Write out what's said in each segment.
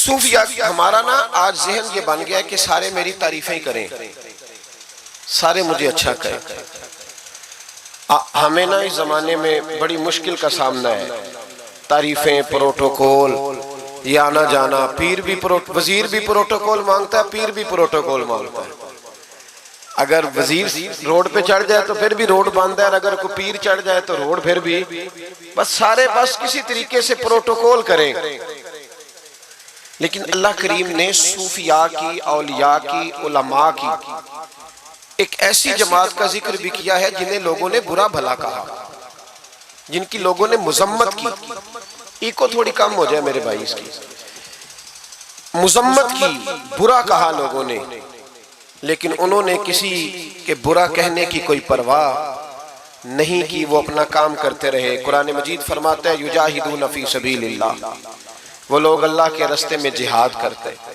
सूफिया हमारा ना आज जहन ये बन गया है कि सारे मेरी तारीफें ही करें, सारे मुझे अच्छा कहें। हमें ना इस जमाने में बड़ी मुश्किल का सामना है। तारीफें, प्रोटोकॉल, ये आना जाना, पीर भी वजीर भी प्रोटोकॉल मांगता है, पीर भी प्रोटोकॉल मांगता है। अगर वजीर रोड पे चढ़ जाए तो फिर भी रोड बंद है, और अगर कोई पीर चढ़ जाए तो रोड फिर भी बस सारे बस किसी तरीके से प्रोटोकॉल करें। लेकिन अल्लाह करीम ने सूफिया की, औलिया की, उलमा की एक ऐसी जमात का जिक्र भी किया है जिन्हें लोगों ने बुरा भला कहा, जिनकी लोगों ने मुजम्मत की। इको थोड़ी कम हो जाए मेरे भाई, इसकी मुजम्मत की, बुरा कहा लोगों ने, लेकिन उन्होंने किसी के बुरा कहने की कोई परवाह नहीं की, वो अपना काम करते रहे। कुरान मजीद फरमाता है युजाहिदून फी सबीलिल्लाह, वो लोग अल्लाह के रास्ते में जिहाद करते हैं।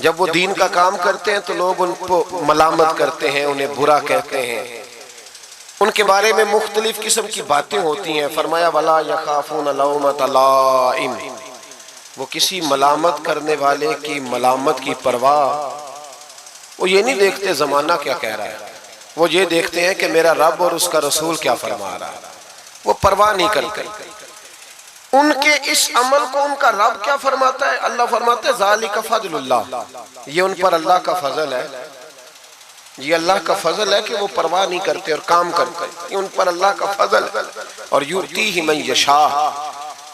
जब वो दीन का काम करते हैं तो लोग उनको मलामत करते हैं, उन्हें बुरा कहते हैं, उनके बारे में मुख्तलिफ किस्म की बातें होती हैं। फरमाया वला यखाफून लौमत लाइम, वो किसी मलामत करने वाले की मलामत की परवाह, वो ये नहीं देखते जमाना क्या कह रहा है, वो ये देखते हैं कि मेरा रब और उसका रसूल क्या फरमा रहा है। वो परवाह नहीं करते उनके इस अमल को, उनका रब क्या फरमाता है। अल्लाह फरमाता है ज़ालिका फ़ज़लुल्लाह, ये उन पर अल्लाह का फजल है, ये अल्लाह का फजल है कि वो परवाह नहीं करते और काम करते, ये उन पर अल्लाह का फजल है। और युतीहि मन यशा,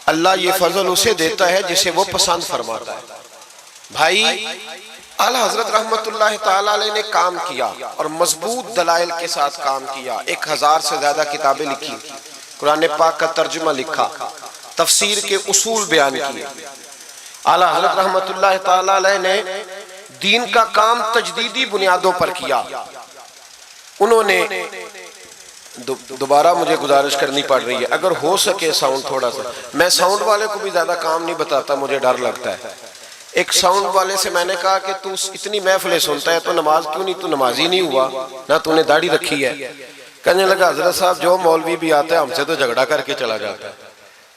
अल्लाह ये फजल उसे देता है जिसे वो पसंद फरमाता है। भाई आला हजरत रहमतुल्लाह ताला अलैह ने काम किया और मजबूत दलाइल के साथ काम किया। 1000 से ज्यादा किताबें लिखी, कुरान पाक का तर्जुमा लिखा, तफसीर के उसूल बयान किए। आला हजरत रहमतुल्लाह ताला अलैह ने दीन का काम तजदीदी बुनियादों पर किया। उन्होंने दोबारा मुझे गुजारिश करनी पड़ रही है, अगर हो सके साउंड थोड़ा सा, मैं साउंड वाले को भी ज्यादा काम नहीं बताता, मुझे डर लगता है। एक साउंड वाले से मैंने कहा कि तू इतनी महफिलें सुनता है तो नमाज क्यों नहीं, तू नमाजी नहीं हुआ ना, तूने दाढ़ी रखी है। कहने लगा हजरत साहब जो मौलवी भी आता है हमसे तो झगड़ा करके चला जाता है,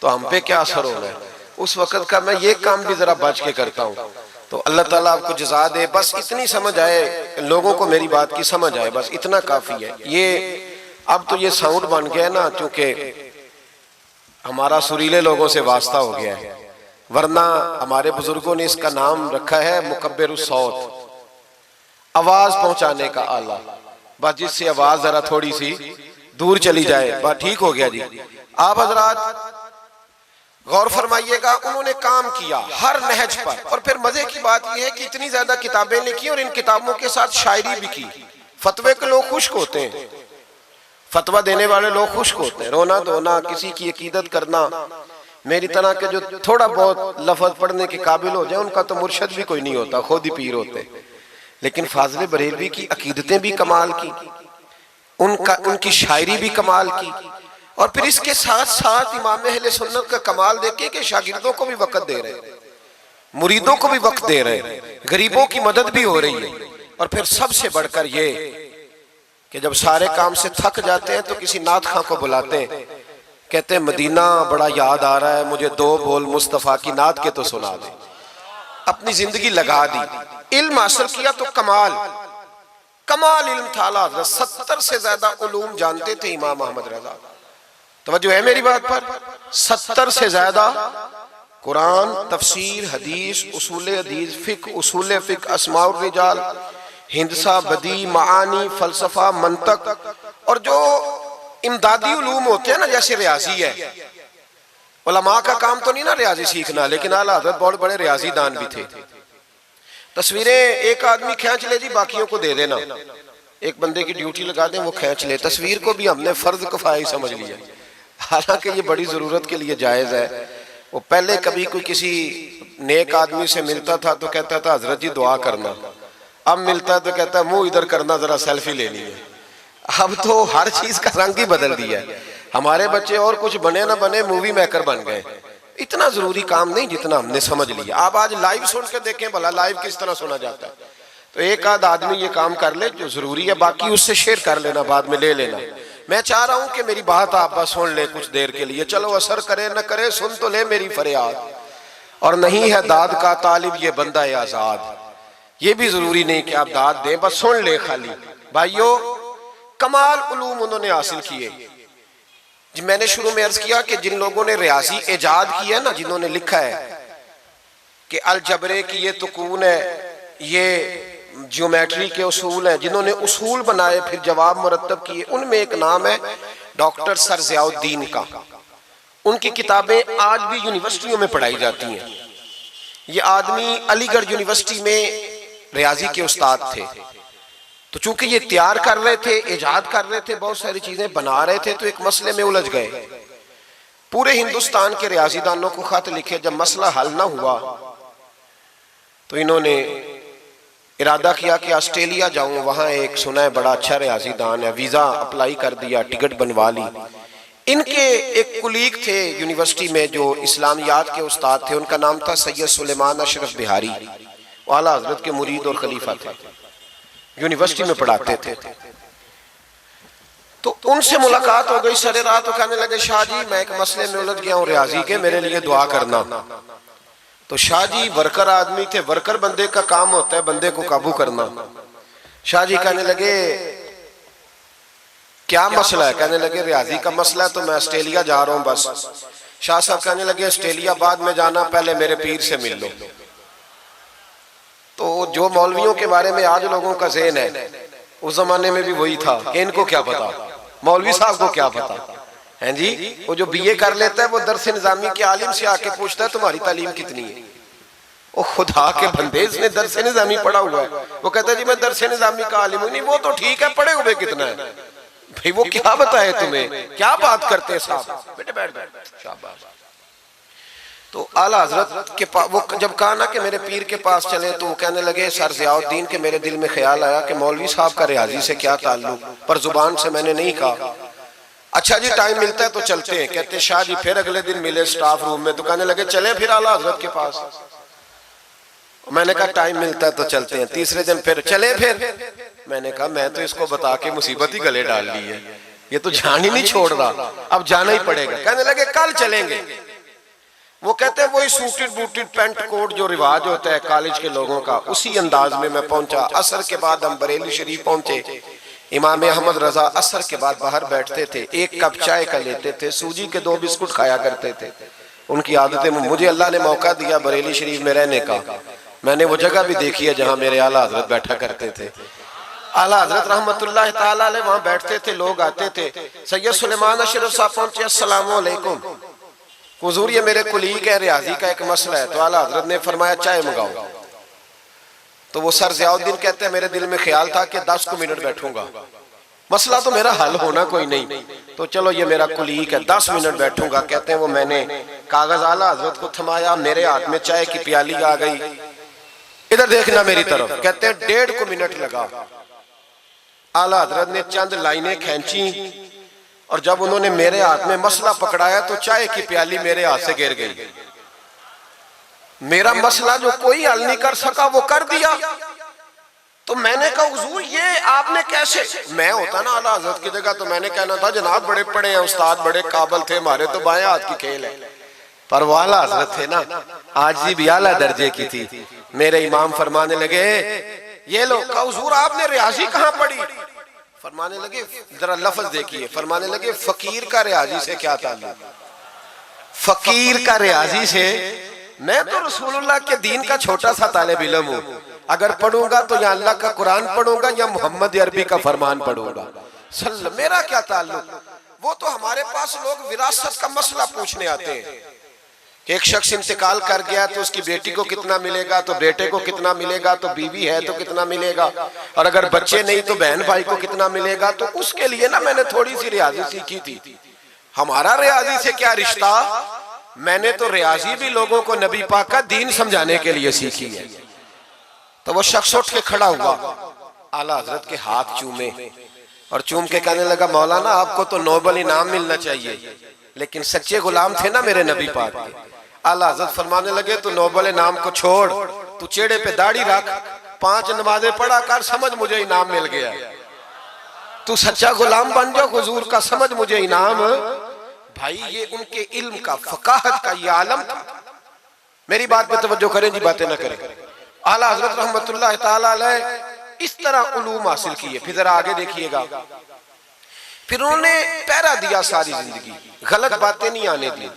तो हम पे क्या असर होना है। उस वक्त का मैं ये काम भी जरा बच के करता हूँ। तो अल्लाह ताला आपको जज़ा दे, बस इतनी समझ आए, लोगों को मेरी बात की समझ आए, बस इतना काफी है। ये अब तो ये साउंड बन गया ना, क्योंकि हमारा सुरीले लोगों से वास्ता हो गया है, वरना हमारे बुजुर्गों ने इसका नाम रखा है मुकब्बिरुस सौत, आवाज पहुंचाने का आला। बस जिससे आवाज जरा थोड़ी सी दूर चली जाए, बस ठीक हो गया जी। आप हजरात गौर फरमाइएगा, उन्होंने काम किया हर नहज पर। और फिर मजे की बात यह है कि इतनी ज्यादा किताबें लिखी और इन किताबों के साथ शायरी भी की। फतवे के लोग खुश्क होते हैं, फतवा देने वाले लोग खुश्क होते हैं। रोना धोना, किसी की अकीदत करना, मेरी तरह के जो थोड़ा बहुत लफ्ज पढ़ने के काबिल हो जाए उनका तो मुर्शद भी कोई नहीं होता, खुद ही पीर होते। लेकिन फाजिल बरेलवी की अकीदतें भी कमाल की, उनकी शायरी भी कमाल की, और फिर इसके साथ साथ इमाम अहले सुन्नत का कमाल देखे कि शागिर्दों को भी वक्त दे रहे, मुरीदों को भी वक्त दे रहे, गरीबों की मदद भी हो रही है। और फिर सबसे बढ़कर ये कि जब सारे काम से थक जाते हैं तो किसी नात खां को बुलाते हैं, कहते हैं मदीना बड़ा याद आ रहा है, मुझे 2 बोल मुस्तफ़ा की नात के तो सुना दे। अपनी जिंदगी लगा दी, इल्म हासिल किया तो कमाल इल्म था। 70 से ज्यादा उलूम जानते थे इमाम अहमद रजा। तवज्जो है मेरी बात पर? 70 से ज्यादा कुरान, तफसीर, हदीस, उसूल हदीस, फिक, उसूल फिक, अस्माउर रिजाल, हिंदसा, बदी, मानी, फलसफा, मंतक, और जो इमदादी उलूम होते हैं ना, जैसे रियाजी है। उलमा का काम तो नहीं ना रियाजी सीखना, लेकिन आला हज़रत बहुत बड़े रियाजी दान भी थे। तस्वीरें एक आदमी खींच ले जी, बाकियों को दे देना, एक बंदे की ड्यूटी लगा दें वो खींच ले। तस्वीर को भी हमने फर्ज किफाया समझ लिया, हालांकि ये बड़ी जरूरत के लिए जायज है। वो पहले कभी कोई किसी नेक आदमी से मिलता था तो कहता था हजरत जी दुआ करना, अब मिलता है तो कहता है मुंह इधर करना, जरा सेल्फी लेनी है। अब तो हर चीज का रंग ही बदल दिया है। हमारे बच्चे और कुछ बने ना बने मूवी मेकर बन गए। इतना जरूरी काम नहीं जितना हमने समझ लिया। आप आज लाइव सुन के देखें भला लाइव किस तरह सुना जाता है। तो एक आध आदमी ये काम कर ले जो जरूरी है, बाकी उससे शेयर कर लेना, बाद में ले लेना। मैं चाह रहा हूं कि मेरी बात आप बस सुन ले कुछ देर के लिए, चलो असर करे न करे, सुन तो ले मेरी फरियाद। और नहीं है दाद का तालिब ये बंदा है आजाद। ये भी जरूरी नहीं कि आप दाद दें, बस सुन ले खाली। भाइयों, कमाल उलूम उन्होंने हासिल किए। मैंने शुरू में अर्ज किया कि जिन लोगों ने रियाजी इजाद की है ना, जिन्होंने लिखा है कि अलजबरे की ये तुकून है, ये ज्योमेट्री के उसूल हैं, जिन्होंने उसूल बनाए फिर जवाब मुरतब किए, उनमें एक नाम है डॉक्टर सर ज़ियाउद्दीन का। उनकी किताबें आज भी यूनिवर्सिटियों में पढ़ाई जाती हैं। ये आदमी अलीगढ़ यूनिवर्सिटी में रियाजी के उस्ताद थे। तो चूंकि ये तैयार कर रहे थे, इजाद कर रहे थे, बहुत सारी चीजें बना रहे थे, तो एक मसले में उलझ गए। पूरे हिंदुस्तान के रियाजीदानों को खत लिखे, जब मसला हल ना हुआ तो इन्होंने इरादा किया कि ऑस्ट्रेलिया जाऊं, वहां एक सुना है बड़ा अच्छा रियाजीदान है, वीजा अप्लाई कर दिया, टिकट बनवा ली। इनके एक कुलीग थे यूनिवर्सिटी में जो इस्लामियात के उस्ताद थे, उनका नाम था सैयद सुलेमान अशरफ बिहारी। आला हजरत के मुरीद और खलीफा थे, यूनिवर्सिटी में पढ़ाते थे। तो उनसे मुलाकात हो गई सरे रात। तो कहने लगे, शाह जी मैं एक मसले में उलझ गया हूँ रियाजी के, मेरे लिए दुआ करना। तो शाह जी वर्कर आदमी थे, वर्कर बंदे का काम होता है बंदे को काबू करना। शाह जी कहने लगे, क्या मसला है? कहने लगे, रियाजी का मसला है, तो मैं ऑस्ट्रेलिया जा रहा हूँ बस। शाह साहब कहने लगे, ऑस्ट्रेलिया बाद में जाना, पहले मेरे पीर से मिल लो। तो जो मौलवियों के बारे में आज लोगों का ज़हन है, उस जमाने में भी वही था कि इनको क्या पता, मौलवी साहब को क्या पता है जी। वो जो बीए कर लेता है वो दरस निजामी के आलिम से आके पूछता है तुम्हारी तालीम कितनी है। वो खुदा के बंदे, इसने दरस निजामी पढ़ा हुआ है, वो कहता है जी मैं दरस निजामी का आलिम हूं। नहीं, वो तो ठीक है, पढ़े हुए कितना है भाई, वो क्या बताए तुम्हें, क्या बात करते हैं साहब, बेटे बैठ बैठ शाबाश। तो आला हजरत के पास वो जब कहा ना कि मेरे पीर के पास चले, तो वो कहने लगे, सर ज़ियाउद्दीन के मेरे दिल में ख्याल आया कि मौलवी साहब का रियाजी से क्या ताल्लुक, पर जुबान से मैंने नहीं कहा। अच्छा जी टाइम मिलता है तो चलते हैं। कहते शाह जी फिर अगले दिन मिले स्टाफ रूम में, तो कहने लगे चले फिर आला हजरत के पास। मैंने कहा टाइम मिलता है तो चलते हैं। तीसरे दिन फिर चले, फिर मैंने कहा मैं तो इसको बता के मुसीबत ही गले डाल ली है, ये तो जान ही नहीं छोड़ रहा, अब जाना ही पड़ेगा। कहने लगे कल चलेंगे। वो कहते हैं वही सूटेड बूटेड पैंट कोट जो रिवाज होता है कॉलेज के लोगों का, उसी अंदाज में मैं पहुंचा। असर के बाद हम बरेली शरीफ पहुंचे। इमाम अहमद रजा असर के बाद बाहर बैठते थे, एक कप चाय का लेते थे, सूजी के 2 बिस्कुट खाया करते थे। उनकी आदतें, मुझे अल्लाह ने मौका दिया बरेली शरीफ में रहने का, मैंने वो जगह भी देखी है जहां मेरे आला हजरत बैठा करते थे। आला हजरत रहमतुल्लाह ताला अलैह वहां बैठते थे, लोग आते थे। सैयद सुलेमान अशरफ साहब पहुंचे, अस्सलाम वालेकुम हुजूर, ये मेरे कुलीग है, रियाजी का एक मसला है। तो आला हजरत ने फरमाया चाय मंगाओ। तो वो सर ज़ियाउद्दीन कहते हैं मेरे दिल में ख्याल था कि 10 मिनट बैठूंगा, मसला तो मेरा हल होना कोई नहीं, तो चलो ये मेरा कुलीग है 10 मिनट बैठूंगा। कहते हैं वो मैंने कागज आला हजरत को थमाया, मेरे हाथ में चाय की प्याली आ गई, इधर देखना मेरी तरफ। कहते हैं 1.5 मिनट लगा। आला हजरत ने चंद लाइनें खींची और जब उन्होंने मेरे हाथ में मसला पकड़ाया तो चाय की प्याली मेरे हाथ से गिर गई। मेरा मसला जो कोई हल नहीं कर सका वो कर दिया। तो मैंने कहा हुजूर ये आपने कैसे, मैं होता ना आला हजरत की जगह तो मैंने कहना था जनाब बड़े पढ़े हैं, उस्ताद बड़े काबिल थे, हमारे तो बाएं हाथ की खेल है। पर वो आला हजरत थे ना, आजी भी आला दर्जे की थी। मेरे इमाम फरमाने लगे ये लो, कहा हुजूर आपने रियाजी कहाँ पढ़ी? फरमाने लगे जरा लफ्ज देखिए, फरमाने लगे फकीर का रियाजी से क्या ताल्लुक? फकीर का रियाजी से, मैं तो रसूलुल्लाह के दीन का छोटा सा तालिब इल्म हूँ, अगर पढ़ूंगा तो या अल्लाह का कुरान पढ़ूंगा या मोहम्मद अरबी का फरमान पढ़ूंगा, मेरा क्या ताल्लुक? वो तो हमारे पास लोग विरासत का मसला पूछने आते हैं कि एक शख्स इंतकाल कर गया तो उसकी बेटी को कितना मिलेगा, तो बेटे को कितना मिलेगा, तो बीवी है तो कितना मिलेगा, और अगर बच्चे नहीं तो बहन भाई को कितना मिलेगा। तो उसके लिए ना मैंने थोड़ी सी रियाजी सीखी थी। हमारा रियाजी से क्या रिश्ता? मैंने तो रियाजी भी लोगों को नबी पाक का दीन समझाने के लिए सीखी है। तो वो शख्स उठ के खड़ा हुआ, आला हजरत के हाथ चूमे और चूम के कहने लगा मौलाना आपको तो नोबल इनाम मिलना चाहिए, लेकिन सच्चे गुलाम थे ना मेरे नबी पाक के। आला हजरत फरमाने लगे तू नोबल इनाम को छोड़, तू चेहरे पे दाढ़ी रख, 5 नमाजें पढ़ा कर, समझ मुझे इनाम मिल गया। तू सच्चा गुलाम बन जाओ हुजूर का, समझ मुझे इनाम। भाई ये उनके इल्म का, फकाहत का ये आलम था। मेरी बात पे तवज्जो करें जी, बातें ना करें। आला हजरत रहमतुल्लाह ताला अलैह इस तरह उलूम हासिल किए। फिर जरा आगे देखिएगा, फिर उन्होंने पहरा दिया सारी जिंदगी, गलत बातें नहीं आने दी।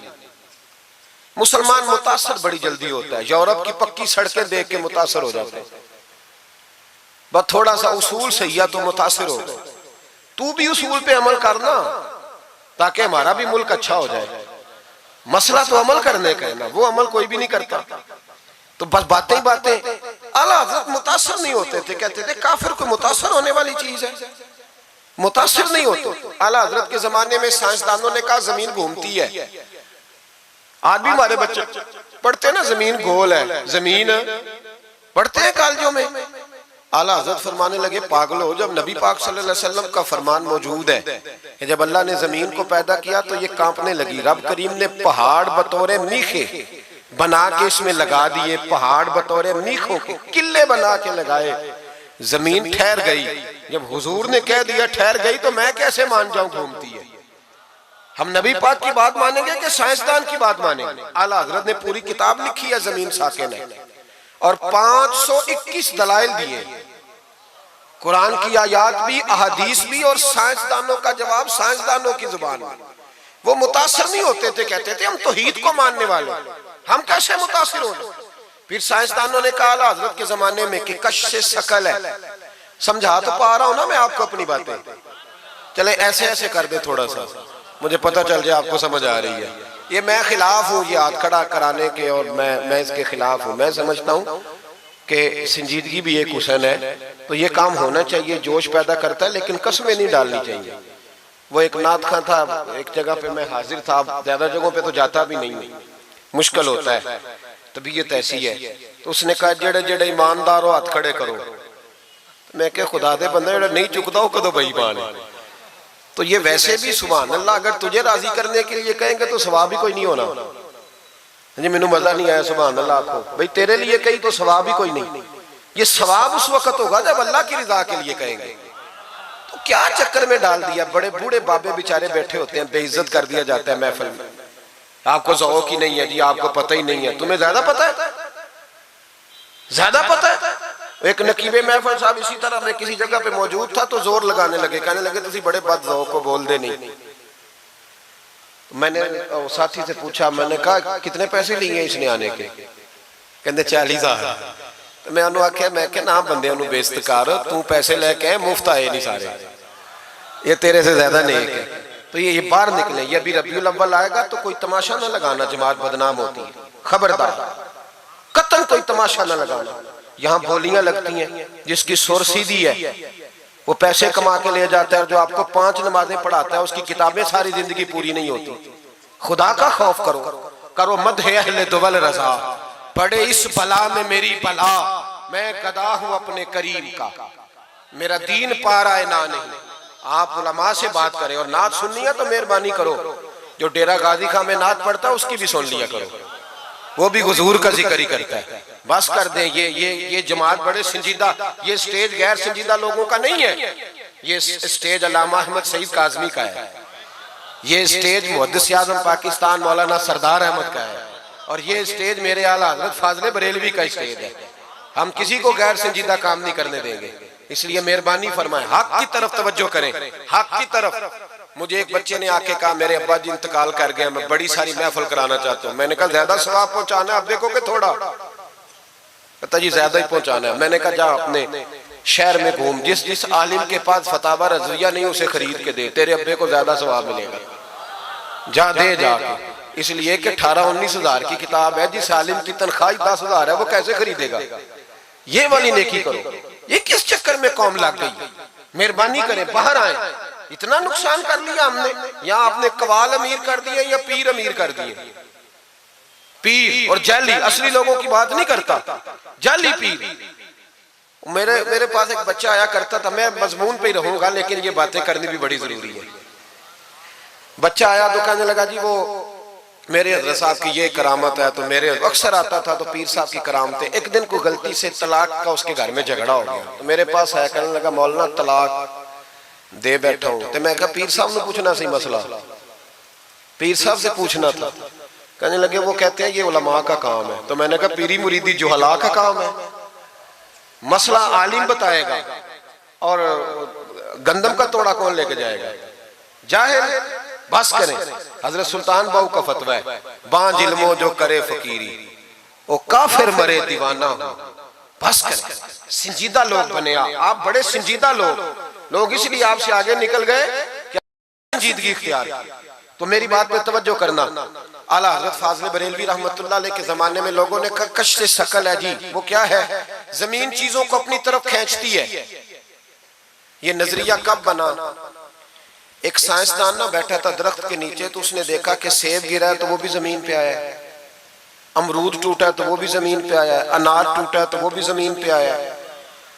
मुसलमान मुतासर बड़ी जल्दी होता है, यूरोप की पक्की सड़कें देख के मुतासर हो जाते हैं, बस थोड़ा सा उसूल सही है तो मुतासर हो गए। तू भी उसूल पे अमल करना ताकि हमारा भी मुल्क अच्छा हो जाए। मसला तो अमल करने का है ना, वो अमल कोई भी नहीं करता, तो बस बातें ही बातें। आला हज़रत मुतासर नहीं होते थे, कहते थे काफिर को मुतासर होने वाली चीज है, मुतासर नहीं होते। आला हज़रत के जमाने में साइंसदानों ने कहा जमीन घूमती है। आज भी हमारे बच्चे पढ़ते हैं ना, जमीन गोल है, जमीन पढ़ते हैं कॉलेजों में। आला हज़रत फरमाने लगे पागलो, जब नबी पाक सल्लल्लाहु अलैहि वसल्लम का फरमान मौजूद है कि जब अल्लाह ने जमीन को पैदा किया तो ये कांपने लगी। रब करीम ने पहाड़ बतौरे मीखे बना के इसमें लगा दिए, पहाड़ बतौरे मीखों के किले बना के लगाए, जमीन ठहर गई। जब हुजूर ने कह दिया ठहर गई तो मैं कैसे मान जाऊं घूमती है। हम नबी पाक की बात मानेंगे कि साइंसदान की बात मानेंगे। आला हज़रत ने पूरी किताब लिखी है जमीन साकिन है, और 521 दलाइल दिए, कुरान की आयात भी, अहादीस भी, और साइंसदानों का जवाब साइंसदानों की जुबान में। वो मुतासर नहीं होते थे, कहते थे हम तौहीद को मानने वाले, हम कैसे मुतासर हो। फिर साइंसदानों ने कहा हजरत के जमाने में कि कश से शकल है। समझा तो पा रहा हूं ना मैं आपको अपनी बातें, चले ऐसे ऐसे कर दे थोड़ा सा, मुझे पता चल जाए आपको समझ आ रही है। ये मैं खिलाफ हूँ ये हाथ खड़ा कराने के, और मैं इसके खिलाफ हूँ। मैं समझता हूँ कि संजीदगी भी एक हुस्न है, तो ये काम होना चाहिए, जोश पैदा करता है, लेकिन कसमें नहीं डालनी चाहिए। वो एक नात खां था, एक जगह पे मैं हाजिर था, ज्यादा जगहों पे तो जाता भी नहीं, मुश्किल होता है, तबीयत ऐसी है। तो उसने कहा जेड़े जेड़े ईमानदार हो हाथ खड़े करो। मैं क्या खुदा दे बंदा जेड़ा नहीं चुकता हो कदों बेईमान है। तो ये वैसे भी सुभान अल्लाह, अगर तुझे राजी करने के लिए कहेंगे तो सवाब ही कोई नहीं होना। जी मैनू मजा नहीं आया सुभान अल्लाह आपको, भाई तेरे लिए कही तो सवाब ही कोई नहीं। ये सवाब उस वक्त होगा जब अल्लाह की रिजा के लिए कहेंगे। तो क्या चक्कर में डाल दिया, बड़े बूढ़े बाबे बेचारे बैठे होते हैं, बेइज्जत कर दिया जाता है महफिल में। आपको ज़ौक़ ही नहीं है जी, आपको पता ही नहीं है। तुम्हें ज्यादा पता है, ज्यादा पता है। एक नकीबे महफिल साहब इसी तरह मैं किसी जगह पे मौजूद था तो जोर लगाने लगे, कहने लगे तुसी बड़े बद ज़ौक़ को बोल दे नहीं। मैंने साथी से पूछा, मैंने कहा कितने पैसे लिए इसने आने के? कहते 40,000। तो मैं उन्होंने आख्या, मैं क्या ना बंदे बेइज्जत कर, तू पैसे लेके मुफ्त आए नहीं सारे, ये तेरे से ज्यादा नहीं है। तो ये बाहर निकले, ये अभी रबीउल अव्वल आएगा तो कोई तमाशा ना लगाना, जमात बदनाम होती है, खबरदार कतन कोई तमाशा ना लगाना। यहाँ बोलियां लगती हैं, जिसकी सुर सीधी है वो पैसे कमा के ले जाता है, और जो आपको 5 नमाजें पढ़ाता है उसकी किताबें सारी जिंदगी पूरी नहीं होती। खुदा का खौफ करो, करो मदह अहले दुवल रजा, पड़े इस बला में मेरी बला, मैं गदा हूं अपने करीम का, मेरा दीन पा रहा है ना नहीं। आप उलमा से बात करें, और नात सुननी है तो मेहरबानी करो, जो डेरा गाजी खां में नात पढ़ता है उसकी भी सुन लिया करो, वो भी हुजूर का जिक्र ही करता है। बस कर दे, ये जमात बड़े संजीदा, ये स्टेज गैर संजीदा लोगों का नहीं है, ये स्टेज अल्लामा अहमद सईद काज़मी का है, ये स्टेज मुहद्दिस आज़म पाकिस्तान मौलाना सरदार अहमद का है, और ये स्टेज मेरे आला हज़रत फाज़िल बरेलवी का स्टेज है। हम किसी को गैर संजीदा काम नहीं करने देंगे, इसलिए मेहरबानी फरमाएं, हक की तरफ तवज्जो करें, हक की तरफ। मुझे एक बच्चे ने आके कहा मेरे अब्बा जी इंतकाल कर गए, मैं बड़ी सारी महफिल कराना चाहता हूँ। मैंने कहा ज्यादा सवाब पहुंचाना है, आप देखोगे थोड़ा? पता जी ज्यादा ही पहुंचाना है। मैंने कहा जा अपने शहर में घूम, जिस जिस आलिम के पास फतावा रज़विया नहीं उसे खरीद के दे, तेरे अब्बे को ज्यादा सवाब मिलेगा, जा दे जाके। इसलिए कि 18-19 हजार की किताब है, जिस आलिम की तनख्वाह 10,000 है वो कैसे खरीदेगा? ये वाली नेकी करो। ये किस चक्कर में कौम लग गई? मेहरबानी करें, बाहर आए। इतना नुकसान कर लिया हमने, यहाँ आपने कवाल अमीर कर दिए या पीर अमीर कर दिए। पीर और जाली, असली लोगों की बात नहीं करता, जाली पीर। मेरे पास एक बच्चा आया करता था, मैं मजमून पे ही रहूंगा लेकिन ये बातें करनी भी बड़ी जरूरी है। बच्चा आया तो कहने लगा जी वो मेरे हज़रत साहब की ये करामत है, तो मेरे अक्सर आता था तो पीर साहब की करामत है। एक दिन को गलती से तलाक का उसके घर में झगड़ा हो गया, तो मेरे पास आया, कहने लगा मौलाना तलाक दे बैठा हूं। तो मैं कहा पीर साहब ने पूछना सही मसला, पीर साहब से पूछना था। कहने लगे वो कहते हैं ये उलमा का काम है। तो मैंने कहा पीरी मुरीदी जुहला का काम है, मसला आलिम बताएगा और गंदम का तोड़ा कौन लेके जाएगा? जाहिल, बस करें। हजरत सुल्तान बाहू का फतवा है, बांझ इल्मो जो करे फकीरी वो काफिर मरे दीवाना हो। बस करें, संजीदा लोग बने आप बड़े संजीदा लोग इसलिए आपसे आगे निकल गए कि संजीदगी इख्तियार की। तो मेरी बात पे तवज्जो करना। आला हजरत फाज़िल बरेलवी रहमतुल्लाह अलैह के जमाने में लोगों ने कहा कश से शकल है जी, वो क्या है? जमीन चीजों को अपनी तरफ खींचती है। ये नजरिया कब बना? एक साइंसदान ना बैठा था दरख्त के नीचे, तो उसने देखा कि सेब गिरा है तो वो भी जमीन पे आया है, अमरूद टूटा है तो वो भी जमीन पे आया है, अनार टूटा है तो वो भी जमीन पे आया है।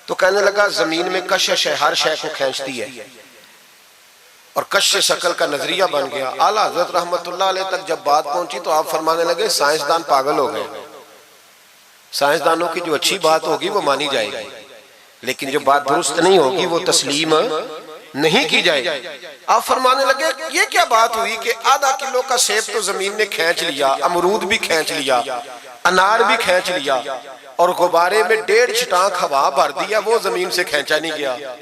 तो कहने लगा जमीन में कशिश है, हर शय को खींचती है, और कश शक्ल का नजरिया बन गया। आला हजरत रहमतुल्लाह अलैह तक जब बात पहुंची तो आप फरमाने लगे साइंसदान पागल हो गए। साइंसदानों की जो अच्छी बात होगी वो मानी जाएगी, लेकिन जो बात दुरुस्त नहीं होगी वो तस्लीम नहीं की जाएगी। आप फरमाने लगे ये क्या बात हुई कि आधा किलो का सेब तो जमीन ने खींच लिया, अमरूद भी खींच लिया, अनार भी खींच लिया, और गुब्बारे में 1.5 छटाक हवा भर दिया, वो जमीन से खींचा नहीं गया,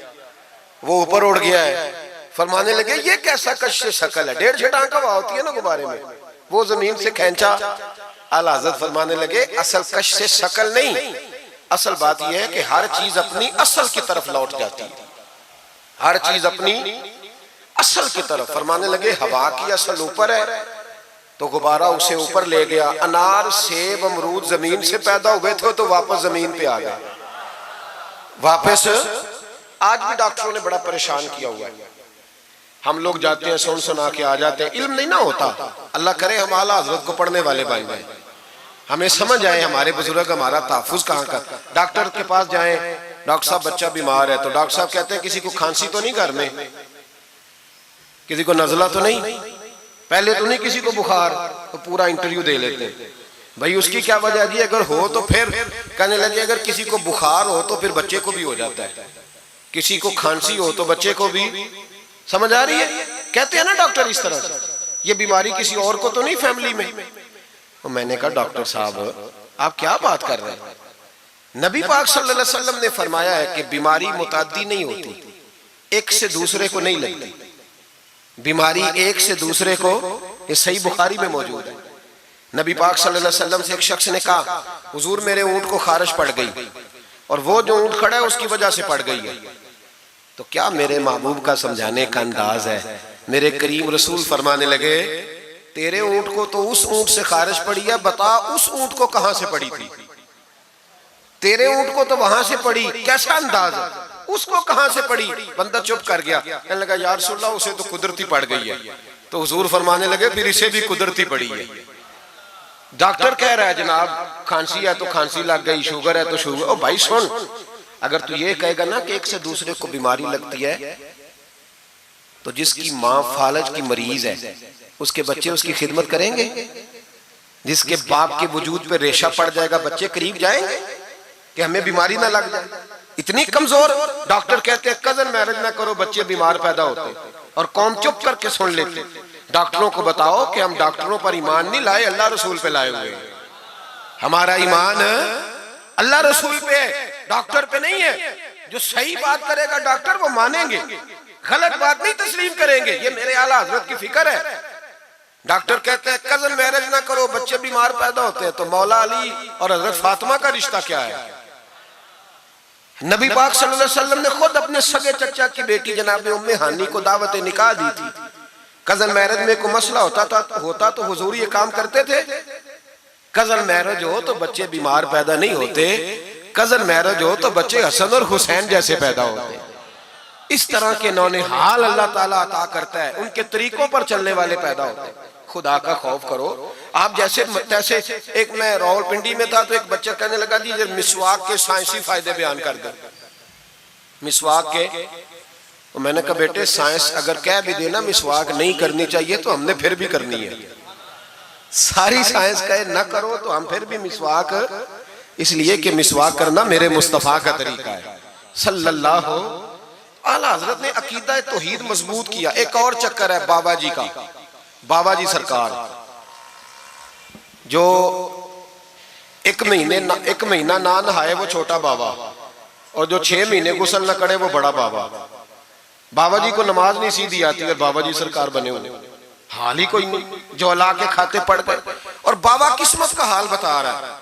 वो ऊपर उड़ गया है। फरमाने लगे ये कैसा कश शक्ल है? 1.5 छटाक हवा होती है ना गुब्बारे में, वो जमीन से खींचा। आला हज़रत फरमाने लगे असल कश से शक्ल नहीं, असल बात यह है कि हर चीज अपनी असल की तरफ लौट जाती है, हर चीज अपनी असल की तरफ। फरमाने लगे हवा की असल ऊपर है तो गुब्बारा उसे ऊपर ले गया। अनार, सेब, अमरूद जमीन से पैदा हुए थे तो वापस जमीन पे आ गए, वापस। आज भी डॉक्टरों ने बड़ा परेशान किया हुआ है, हम लोग जाते हैं सुन सुना के आ जाते हैं, इल्म नहीं ना होता। अल्लाह करे हम आला हजरत को पढ़ने वाले भाई भाई, हमें समझ आए हमारे बुजुर्ग हमारा तहफ़्फ़ुज़ कहाँ का। डॉक्टर के पास जाएं, डॉक्टर साहब बच्चा बीमार है, तो डॉक्टर साहब कहते हैं किसी को खांसी तो नहीं घर में, किसी को नज़ला तो नहीं, पहले तो नहीं किसी को बुखार, तो पूरा इंटरव्यू दे लेते हैं भाई उसकी क्या वजह जी, अगर हो तो फिर कहने लगे अगर किसी को बुखार हो तो फिर बच्चे को भी हो जाता है, किसी को खांसी हो तो बच्चे को भी। समझ आ रही है? कहते हैं ना डॉक्टर इस तरह से, ये बीमारी किसी और को तो नहीं फैमिली में। तो मैंने कहा डॉक्टर साहब आप क्या बात कर रहे हैं? नबी पाक सल्लल्लाहु अलैहि वसल्लम ने फरमाया है कि बीमारी मुताद्दी नहीं होती, एक से दूसरे को नहीं लगती बीमारी, एक से दूसरे को। ये सही बुखारी में मौजूद है। नबी पाक सल्लल्लाहु अलैहि वसल्लम से एक शख्स ने कहा हुजूर मेरे ऊंट को खारिश पड़ गई, और वो जो ऊंट खड़ा है उसकी वजह से पड़ गई है। तो क्या मेरे महबूब का समझाने का अंदाज है? मेरे करीम रसूल फरमाने लगे तेरे ऊंट को तो उस ऊंट से खारिश पड़ी है, बता उस ऊंट को कहां से पड़ी थी? तेरे ऊंट को तो वहां से पड़ी, कैसा अंदाज है, उसको कहां से पड़ी? बंदा चुप कर गया, कहने लगा या रसूलल्लाह उसे तो कुदरती पड़ गई है। तो हुजूर फरमाने लगे फिर इसे भी कुदरती पड़ी है। डॉक्टर कह रहा है जनाब खांसी है तो खांसी लग गई, शुगर है तो शुगर। ओ भाई सुन, अगर तू ये कहेगा ना कि एक से दूसरे को बीमारी लगती है, तो जिसकी माँ फालज की मरीज है उसके बच्चे उसकी खिदमत करेंगे? जिसके बाप के वजूद पे रेशा पड़ जाएगा बच्चे करीब जाएंगे कि हमें बीमारी ना लग जाए? इतनी कमजोर। डॉक्टर कहते हैं कजन मैरिज ना करो, बच्चे बीमार पैदा होते, और कौम चुप करके सुन लेते। डॉक्टरों को बताओ कि हम डॉक्टरों पर ईमान नहीं लाए, अल्लाह रसूल पे लाए हुए। हमारा ईमान अल्लाह रसूल पे है, डॉक्टर पे नहीं है। जो सही बात करेगा डॉक्टर वो मानेंगे, गलत बात नहीं तस्लीम करेंगे। ये मेरे आला हजरत की फिक्र है। डॉक्टर कहते हैं कजन मैरिज ना करो, बच्चे बीमार पैदा होते हैं, तो मौला अली और हजरत फातिमा का रिश्ता क्या है? नबी पाक सल्लल्लाहु अलैहि वसल्लम ने खुद अपने सगे चचा की बेटी जनाब उम्मे हानी को दावत निकाह दी थी। कजन मैरिज में कोई मसला होता तो हुजूर ये काम करते थे। कजन मैरिज हो तो बच्चे बीमार पैदा नहीं होते, कजन मैरिज हो तो बच्चे हसन और हुसैन जैसे पैदा होते। इस तरह के नौनिहाल अल्लाह ताला अता करता है, उनके तरीकों पर चलने वाले पैदा होते हैं। खुदा का खौफ करो। आप जैसे तैसे, एक मैं रावलपिंडी में था तो एक बच्चा कहने लगा जी मिसवाक के साइंसी फायदे बयान कर दे, मिसवाक के। तो मैंने कहा बेटे साइंस अगर कह भी देना मिसवाक नहीं करनी चाहिए तो हमने फिर भी करनी है। सारी साइंस कहे ना करो तो हम फिर भी मिसवाक, इसलिए कि मिसवाक करना मेरे मुस्तफा का तरीका है सल्लल्लाहु। आला हजरत ने अकीदा तौहीद मजबूत किया। एक और चक्कर है बाबा जी का, बाबा जी सरकार जो एक महीना ना नहाए वो छोटा बाबा, और जो 6 महीने गुस्ल न करे वो बड़ा बाबा। बाबा जी को नमाज नहीं सीधी आती और बाबा जी सरकार बने हुए, हाल ही कोई नहीं। जो अल्लाह के खाते पढ़ गए, और बाबा किस्मत का हाल बता रहा है।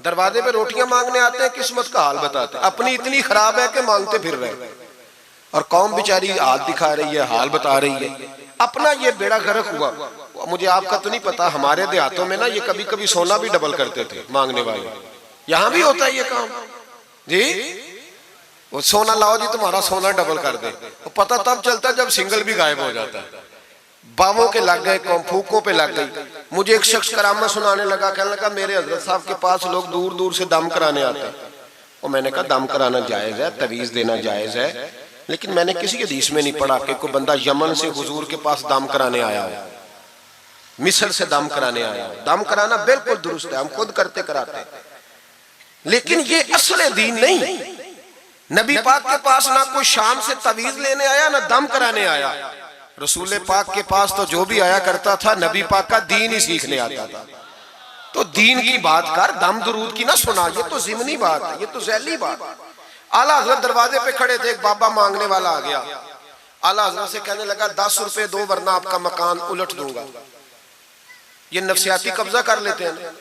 दरवाजे पे रोटियां मांगने आते हैं, किस्मत का हाल बताते हैं। अपनी इतनी खराब है कि मांगते फिर रहे, और कौम बेचारी हाथ दिखा रही है, हाल बता रही है। अपना ये बेड़ा गर्क हुआ। मुझे आपका तो नहीं पता, हमारे देहातों में ना ये कभी कभी सोना भी डबल करते थे मांगने वाले। यहाँ भी होता है ये काम जी, वो सोना लाओ जी, तुम्हारा सोना डबल कर दे। वो पता तब चलता है जब सिंगल भी गायब हो जाता है। बावों के लग गए, फूकों पे लग गई। मुझे एक शख्स करामा सुनाने लगा, कहने लगा मेरे हजरत साहब के पास लोग दूर दूर से दम कराने आते हैं। और मैंने कहा दम कराना जायज है, तवीज देना जायज है, लेकिन मैंने किसी के हदीस में नहीं पढ़ा कि कोई बंदा यमन से हुजूर के पास दम कराने आया हो, मिस्र से दम कराने आया हो। दम कराना बिल्कुल दुरुस्त है, हम खुद करते कराते हैं, लेकिन ये असल दीन नहीं। नबी पाक के पास ना कोई शाम से तवीज लेने आया, ना दम कराने आया। रसूल पाक के पास तो जो भी आया करता था, नबी पाक का दीन ही सीखने आता था। तो दीन की बात कर, दम दुरूद की ना सुना, ये तो जिमनी बात है, ये तो ज़ैली बात है। आला हजरत दरवाजे पे खड़े थे, एक बाबा मांगने वाला आ गया। आला हजरत से कहने लगा 10 रुपए दो वरना आपका मकान उलट दूंगा। ये नफसियाती कब्जा कर लेते हैं।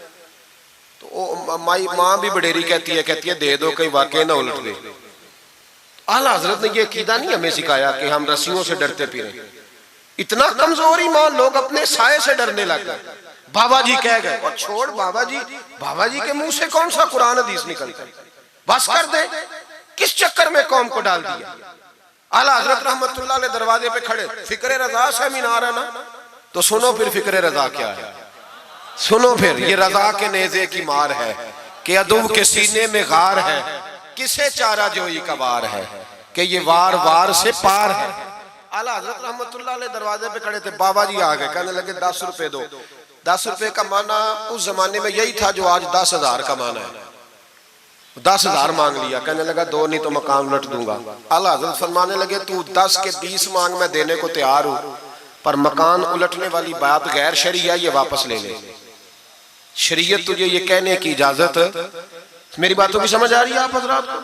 तो माँ भी बडेरी कहती है दे दो, कहीं वाकई ना उलट दे। आला हजरत ने ये अकीदा नहीं हमें सिखाया कि हम रस्सियों से डरते फिरें। इतना कमजोर ईमान, लोग अपने साये से डरने लग गए। बाबा जी कह गए, और छोड़ बाबा जी के मुंह से कौन सा कुरान हदीस निकलता है, बस कर दे। किस चक्कर में कौम को डाल दिया। आला हजरत रहमतुल्लाह अलैह दरवाजे पे खड़े, फिक्र रजा से मीनार है ना, तो सुनो फिर फिक्र रजा क्या है, सुनो फिर। ये रजा के नेज़े की मार है कि अदूब के सीने में गार है, किसे चारा जोई का वार है कि ये वार वार से पार है। आला हजरत रहमतुल्लाह अलैह दरवाजे पे खड़े थे, बाबा जी आ गए, कहने लगे 10 रुपए दो। 10 रुपए का माना उस जमाने में यही था जो आज 10,000 का माना है। 10,000 मांग लिया, कहने लगा दो नहीं तो मकान उलट दूंगा। आला हजरत फरमाने लगे तू 10 के 20 मांग, मैं देने को तैयार हूं, पर मकान उलटने वाली बात गैर शरई है, ये वापस ले ले। शरीयत तुझे ये कहने की इजाजत, मेरी बातों की समझ आ रही है आप हजरात को?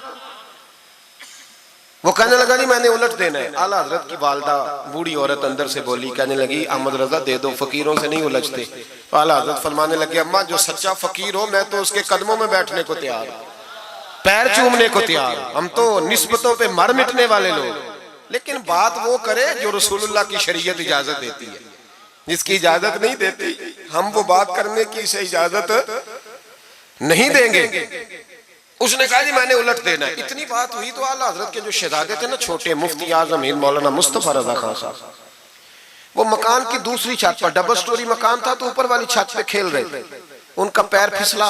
वो कहने लगा जी मैंने उलट देना है। आला हजरत की वालदा बूढ़ी औरत अंदर से बोली, कहने लगी अहमद रजा दे दो, फकीरों से नहीं उलझते। तो आला हजरत फरमाने लगे अम्मा जो सच्चा फकीर हो मैं तो उसके कदमों में बैठने को तैयार हूं, पैर चूमने को तैयार। हम तो निस्बतों पे मर मिटने वाले लोग, लेकिन बात वो करे जो रसूलुल्लाह की शरीयत इजाजत देती है। जिसकी इजाजत नहीं देती हम वो बात करने की इसे इजाजत नहीं देंगे। उसने कहा जी मैंने उलट देना है। इतनी बात हुई तो आला हजरत के जो शहजादे थे ना छोटे, मुफ्ती आजम हिंद मौलाना मुस्तफा रजा खान साहब, वो मकान की दूसरी छत पर, डबल स्टोरी मकान था, तो ऊपर वाली छत पे खेल रहे थे। उनका पैर फिसला,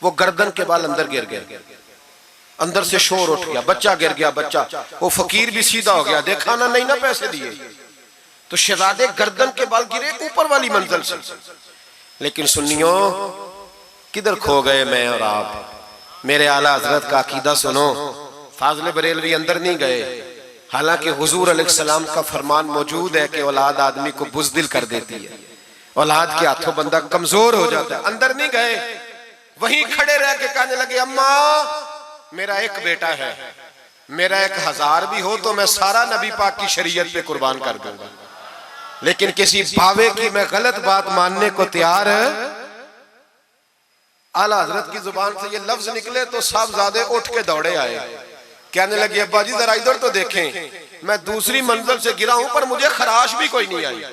वो गर्दन के बाल अंदर गिर गए, अंदर से शोर उठ गया, बच्चा गिर गया। बच्चा वो फकीर भी सीधा हो गया, देखा ना नहीं ना पैसे दिए, तो शहजादे गर्दन के बाल गिरे ऊपर वाली मंजिल से। लेकिन सुन्नियों किधर खो गए मैं और आप? मेरे आला हजरत का अकीदा सुनो। फाज़िल बरेलवी अंदर नहीं गए, हालांकि हुजूर अलैहिस्सलाम का फरमान मौजूद है कि औलाद आदमी को बुज़दिल कर देती है, औलाद के हाथों बंदा कमजोर हो जाता है। अंदर नहीं गए, वहीं खड़े रह के कहने लगे अम्मा मेरा एक बेटा है, मेरा 1000 भी हो तो मैं सारा नबी पाक की शरीयत पे कुर्बान कर दूंगा, लेकिन किसी भावे की मैं गलत बात मानने को तैयार है। आला हजरत की जुबान से ये लफ्ज निकले तो साहबजादे उठ के दौड़े आए, कहने लगे अब्बा जी जरा इधर तो देखें, मैं दूसरी मंजिल से गिरा हूं पर मुझे खराश भी कोई नहीं आई,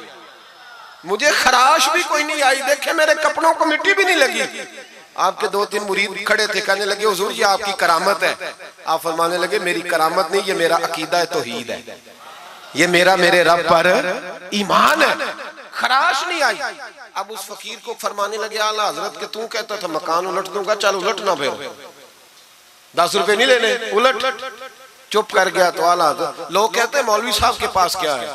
मुझे खराश भी कोई नहीं आई, देखे मेरे कपड़ों को मिट्टी भी नहीं लगी। आपके 2-3 मुरीद खड़े थे, कहने लगे हुजूर ये आपकी करामत है। आप फरमाने लगे मेरी करामत नहीं, ये मेरा अकीदा है, तौहीद है, ये मेरा मेरे रब पर ईमान है, खराश नहीं आई। अब उस फकीर को फरमाने लगे आला हजरत के तू कहता था मकान उलट दूंगा, चल उलट ना, फिर 10 रुपए नहीं लेने, उलट। चुप कर गया। तो आला हजरत, लोग कहते हैं मौलवी साहब के पास क्या है?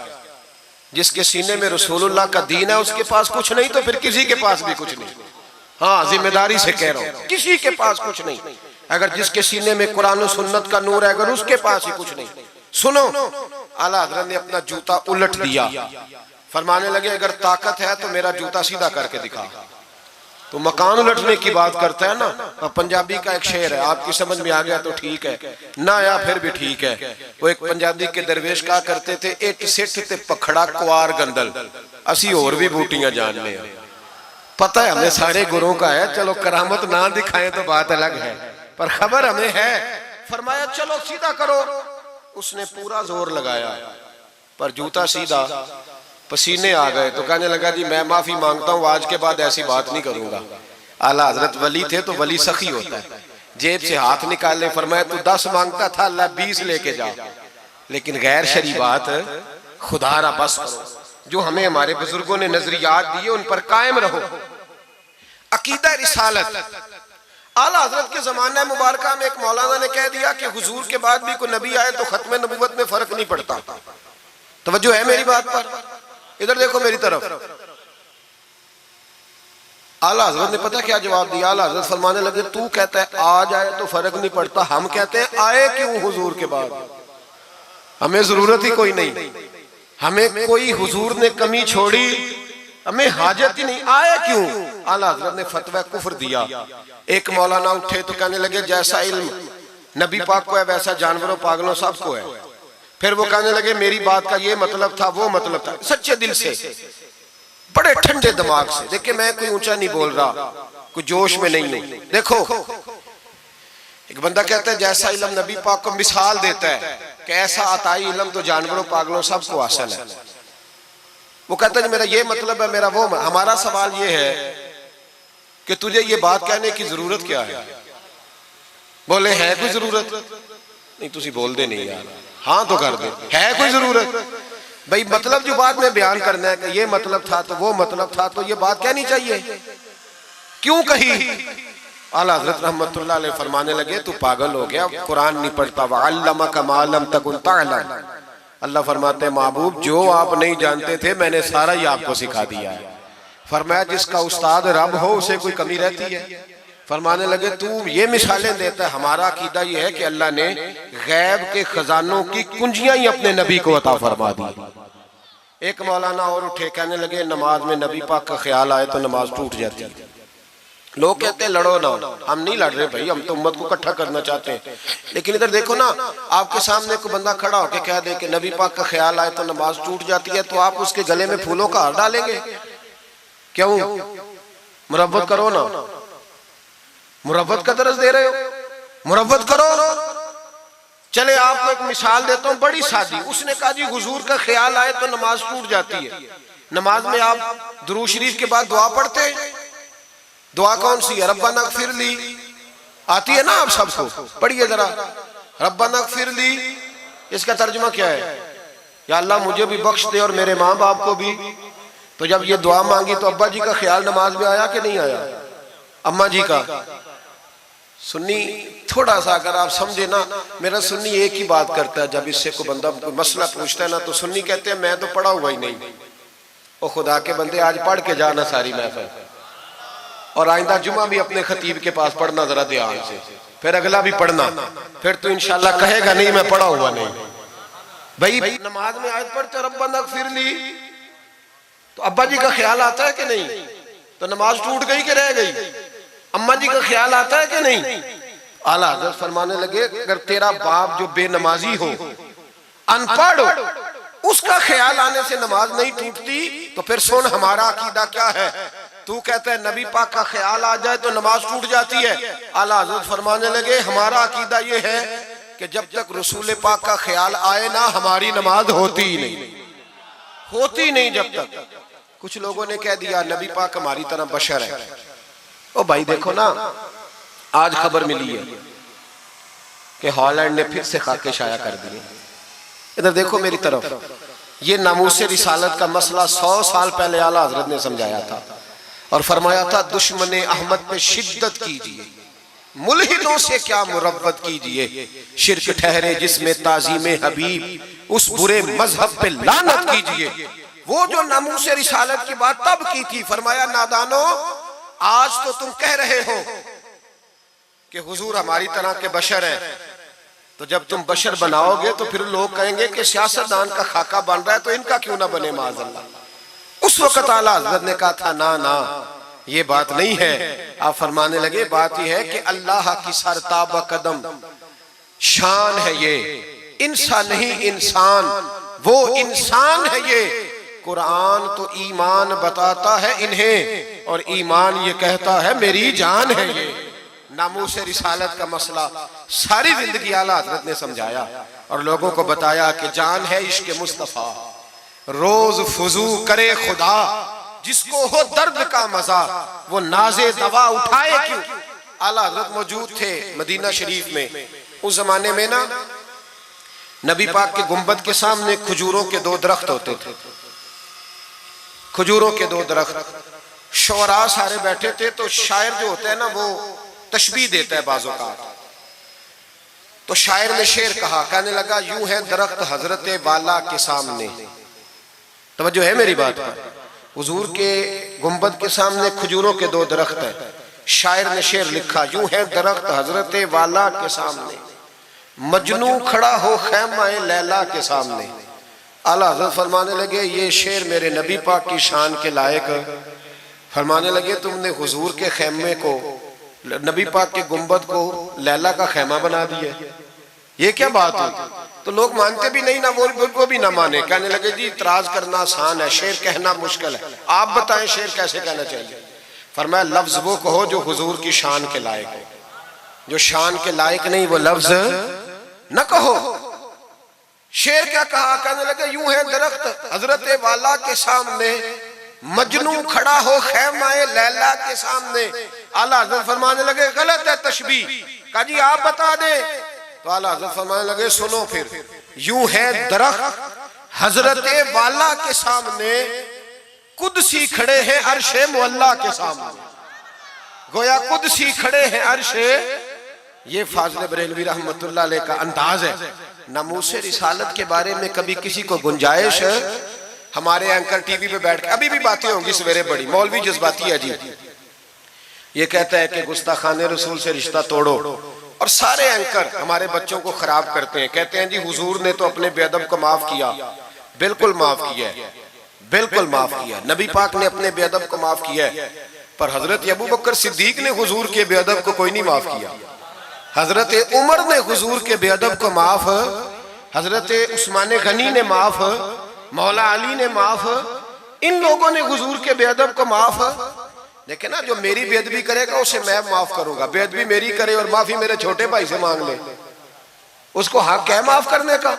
जिसके सीने में रसूलुल्लाह का दीन है उसके पास कुछ नहीं, तो फिर किसी के पास भी कुछ नहीं। हाँ जिम्मेदारी से कह रहा हूं, किसी के पास कुछ नहीं। अगर जिसके सीने में कुरान और सुन्नत का नूर है, अगर उसके पास ही कुछ नहीं। सुनो, आला हजरत ने अपना जूता उलट दिया, फरमाने लगे अगर ताकत है तो मेरा जूता सीधा करके दिखा। तो मकान उलटने की बात करता है ना। पंजाबी का एक शेर है, आपकी समझ में आ गया तो ठीक है, ना आया फिर भी ठीक है। वो एक पंजाबी के दरवेश कहा करते थे, इट सिट ते पखड़ा कुआर गंदल, असी और भी बूटियां जानने हैं। पता है हमें सारे गुरुओं का है, चलो करामत ना दिखाएं तो बात अलग है, पर खबर हमें है। फरमाया चलो सीधा करो, उसने पूरा जोर लगाया पर जूता सीधा, पसीने आ गए तो कहने लगा जी मैं माफी मांगता हूं, आज के बाद ऐसी बात नहीं करूंगा। आला हजरत वली थे तो वली सखी होता है, जेब से हाथ निकालने फरमाया तू 10 मांगता था, अल्लाह 20 लेके जा, लेकिन गैर शरी बात खुदारा बस करो। जो हमें हमारे बुजुर्गों ने नजरियात दिए उन पर कायम रहो। अकीदा रिसालत, आला हजरत के जमाना मुबारका में एक मौलाना ने कह दिया कि हुजूर के बाद भी कोई नबी आए तो खत्म नबूवत में फर्क नहीं पड़ता। तवज्जो है मेरी बात पर? इधर देखो मेरी तरफ। आला हजरत ने पता क्या जवाब दिया? आला हजरत फरमाने लगे तू कहता है आ जाए तो फर्क नहीं पड़ता, हम कहते हैं आए क्यों हुजूर के बाद? हमें जरूरत ही कोई नहीं, हमें कोई हुजूर ने कमी छोड़ी, हमें हाजत ही नहीं, आए क्यों? आला हजरत ने फतवा कुफ्र दिया। एक मौलाना उठे तो कहने लगे जैसा इल्म नबी पाक को है वैसा जानवरों पागलों सबको है। फिर वो कहने लगे मेरी बात का ये मतलब था, वो मतलब था, सच्चे दिल से, बड़े ठंडे दिमाग से। देखिए मैं कोई ऊंचा नहीं बोल रहा, कोई जोश में नहीं हूं। देखो एक बंदा कहता है जैसा इल्म नबी पाक को मिसाल देता है कि ऐसा अताई इल्म तो जानवरों पागलों सबको हासिल है। वो कहता है मेरा ये मतलब है, मेरा वो। हमारा सवाल ये है कि तुझे ये बात कहने की जरूरत क्या है? बोले है कोई जरूरत? नहीं तुसी बोल दे नहीं यार, हाँ तो कर दे, है कोई जरूरत? भाई मतलब जो बात में बयान करना है कि ये मतलब था तो वो मतलब था, तो ये बात कहनी चाहिए, क्यों कही? आला हज़रत रहमतुल्लाह अलैह फरमाने लगे तू पागल हो गया, कुरान नहीं पढ़ता। वअल्लमका मा लम तकुन तअलम, अल्लाह फरमाते हैं महबूब जो आप नहीं जानते थे मैंने सारा ही आपको सिखा दिया है। फरमाया जिसका उस्ताद रब हो उसे कोई कमी रहती है? फरमाने लगे तू ये मिसालें देता है, हमारा अकीदा ये है कि अल्लाह ने गैब के खजानों की कुंजियां ही अपने नबी को अता फरमा दी। एक मौलाना और उठे कहने लगे नमाज में नबी पाक का ख्याल आए तो नमाज टूट जाती है। लोग कहते हैं लड़ो ना, हम नहीं लड़ रहे भाई, हम तो उम्मत को इकट्ठा करना चाहते हैं। लेकिन इधर देखो ना, आपके सामने कोई बंदा खड़ा होकर कह दे कि नबी पाक का ख्याल आए तो नमाज टूट जाती है, तो आप उसके गले में फूलों का हार डालेंगे? क्यों? मुरव्वत करो ना, मुरव्वत का दर्ज दे रहे हो, मुरव्वत करो। चले आपको एक मिसाल देता हूँ बड़ी सादी। उसने कहा जी हुजूर का ख्याल आए तो नमाज टूट जाती है। नमाज में आप दुरूद शरीफ के बाद दुआ पढ़ते हैं, दुआ कौन सी है? रब्बना अग़फिरली, आती है ना आप सबको, पढ़िए जरा, रब्बना अग़फिरली। इसका तर्जुमा क्या है? या अल्लाह मुझे भी बख्श दे और मेरे माँ बाप को भी। तो जब ये दुआ मांगी तो अब्बा जी का ख्याल नमाज में आया कि नहीं आया? अम्मा जी का? सुन्नी थोड़ा सा अगर आप समझे ना, मेरा सुन्नी एक ही बात करता है, जब इससे कोई बंदा कोई मसला पूछता है ना तो सुन्नी कहते हैं मैं तो पढ़ा हुआ ही नहीं। ओ खुदा के बंदे आज पढ़ के जाना सारी महफिल, और आइंदा जुमा भी अपने खतीब के पास पढ़ना जरा ध्यान से, फिर अगला भी पढ़ना, फिर तो इंशाल्लाह कहेगा नहीं मैं पढ़ा हुआ नहीं। भाई नमाज में आयत पढ़ते रब्बना अग़फिरली, तो अब्बा जी का ख्याल आता है कि नहीं? तो नमाज टूट गई कि रह गई? अम्मा जी का ख्याल आता है कि नहीं? आला हज़रत फरमाने लगे अगर तेरा बाप जो बेनमाजी हो, अनपढ़ हो, उसका ख्याल आने से नमाज नहीं टूटती, तो फिर सुन हमारा अकीदा क्या है। तू कहता है नबी पाक का ख्याल आ जाए तो नमाज टूट जाती है। आला हज़रत फरमाने लगे हमारा अकीदा ये है कि जब तक रसूल पाक का ख्याल आए ना हमारी नमाज होती ही नहीं, होती नहीं जब तक। कुछ लोगों ने कह दिया नबी पाक हमारी तरह बशर है। ओ भाई देखो ना, आज खबर मिली है कि हॉलैंड ने फिर से खाके शाया कर दिए। इधर देखो मेरी तरफ, ये नामूस रिसालत का मसला 100 साल पहले आला हज़रत ने समझाया था और फरमाया था दुश्मन अहमद पे शिद्दत कीजिए, मुल्हिदों से क्या मुरव्वत कीजिए, शिरक ठहरे जिसमें ताज़ीम हबीब, उस बुरे मजहब पे लानत कीजिए। वो जो नामूस रिसालत की बात तब की थी, फरमाया नादानो आज तो तुम कह रहे हो कि हुजूर हमारी तरह के बशर है, तो जब तुम बशर बनाओगे तो फिर लोग कहेंगे कि सियासतदान का खाका बन रहा है तो इनका क्यों ना बने माज़अल्लाह। उस वक्त आला हज़रत ने कहा था ना ना, ये बात नहीं है। आप फरमाने लगे बात यह है कि अल्लाह की सरताब कदम शान है ये, इंसान नहीं इंसान, वो इंसान है ये। कुरान तो ईमान बताता है इन्हें और ईमान ये कहता है मेरी जान है ये। नामूस रिसालत का मसला सारी जिंदगी आला हज़रत ने समझाया और लोगों को बताया कि जान है इश्क मुस्तफा, रोज फुजू करे खुदा, जिसको हो दर्द का मजा वो नाजे दवा उठाए क्यों। आला हज़रत मौजूद थे मदीना शरीफ में। उस जमाने में ना नबी पाक के गुंबद के सामने खजूरों के 2 दरख्त होते थे, खजूरों के 2 दरख्त। शोरा सारे बैठे थे, तो शायर जो होता है ना वो तशबीह देता है बाज़ों का। तो शायर ने शेर कहा, कहने लगा यूं है दरख्त हजरत वाला के सामने। तवज्जो है मेरी बात पर। हुजूर के गुंबद के सामने खजूरों के 2 दरख्त है। शायर ने शेर लिखा, यूं है दरख्त हजरत वाला के सामने, मजनू खड़ा हो खैमाए लैला के सामने। आला हज़रत फरमाने लगे ये शेर मेरे नबी पाक की शान के लायक। फरमाने लगे तुमने हुजूर के खैमे को, नबी पाक के गुंबद को लैला का खैमा बना दिया, ये क्या बात हुई। तो लोग मानते भी नहीं ना, वो भी ना माने। कहने लगे जी इतराज करना आसान है, शेर कहना मुश्किल है, आप बताएं शेर कैसे कहना चाहिए। फरमाया लफ्ज वो कहो जो हुजूर की शान के लायक हो, जो शान के लायक नहीं वो लफ्ज न कहो। शेर क्या कहा, कहने लगे यूं है दरख्त हजरत वाला के सामने, मजनू खड़ा हो खैमाए लैला के सामने। आला हज़रत फरमाने लगे गलत है तशबीह। कहा जी आप बता दे। तो आला हज़रत फरमाने लगे सुनो फिर, यूं है दरख्त हजरत वाला के सामने, कुदसी खड़े हैं अर्शे मुअल्ला के सामने। गोया कुदसी खड़े हैं अर्शे। ये फाज़िल बरेलवी रहमतुल्लाह अलैह का अंदाज है। नामूस रिसालत के बारे में कभी किसी को गुंजाइश, हमारे एंकर टीवी पे बैठ के अभी भी बातें होंगी सवेरे बड़ी, मौलवी जज्बाती है जी, ये कहता है कि गुस्ताखाने रसूल से रिश्ता तोड़ो, और सारे एंकर हमारे बच्चों को खराब करते हैं। कहते हैं जी हुजूर ने तो अपने बेअदब को माफ किया। बिल्कुल माफ किया है, बिल्कुल माफ किया। नबी पाक ने अपने बेअदब को माफ किया है, पर हजरत अबू बकर सिद्दीक ने हुजूर के बेअदब को कोई नहीं माफ किया। हजरत उमर ने हुजूर के बेअदब को माफ, हजरत उस्मान गनी ने माफ, मौला अली ने माफ, इन लोगों ने हुजूर के बेअदब को माफ। लेकिन ना जो मेरी बेअदबी करेगा उसे मैं माफ करूंगा। बेअदबी मेरी करे और माफी मेरे छोटे भाई से मांग ले, उसको हक है माफ करने का,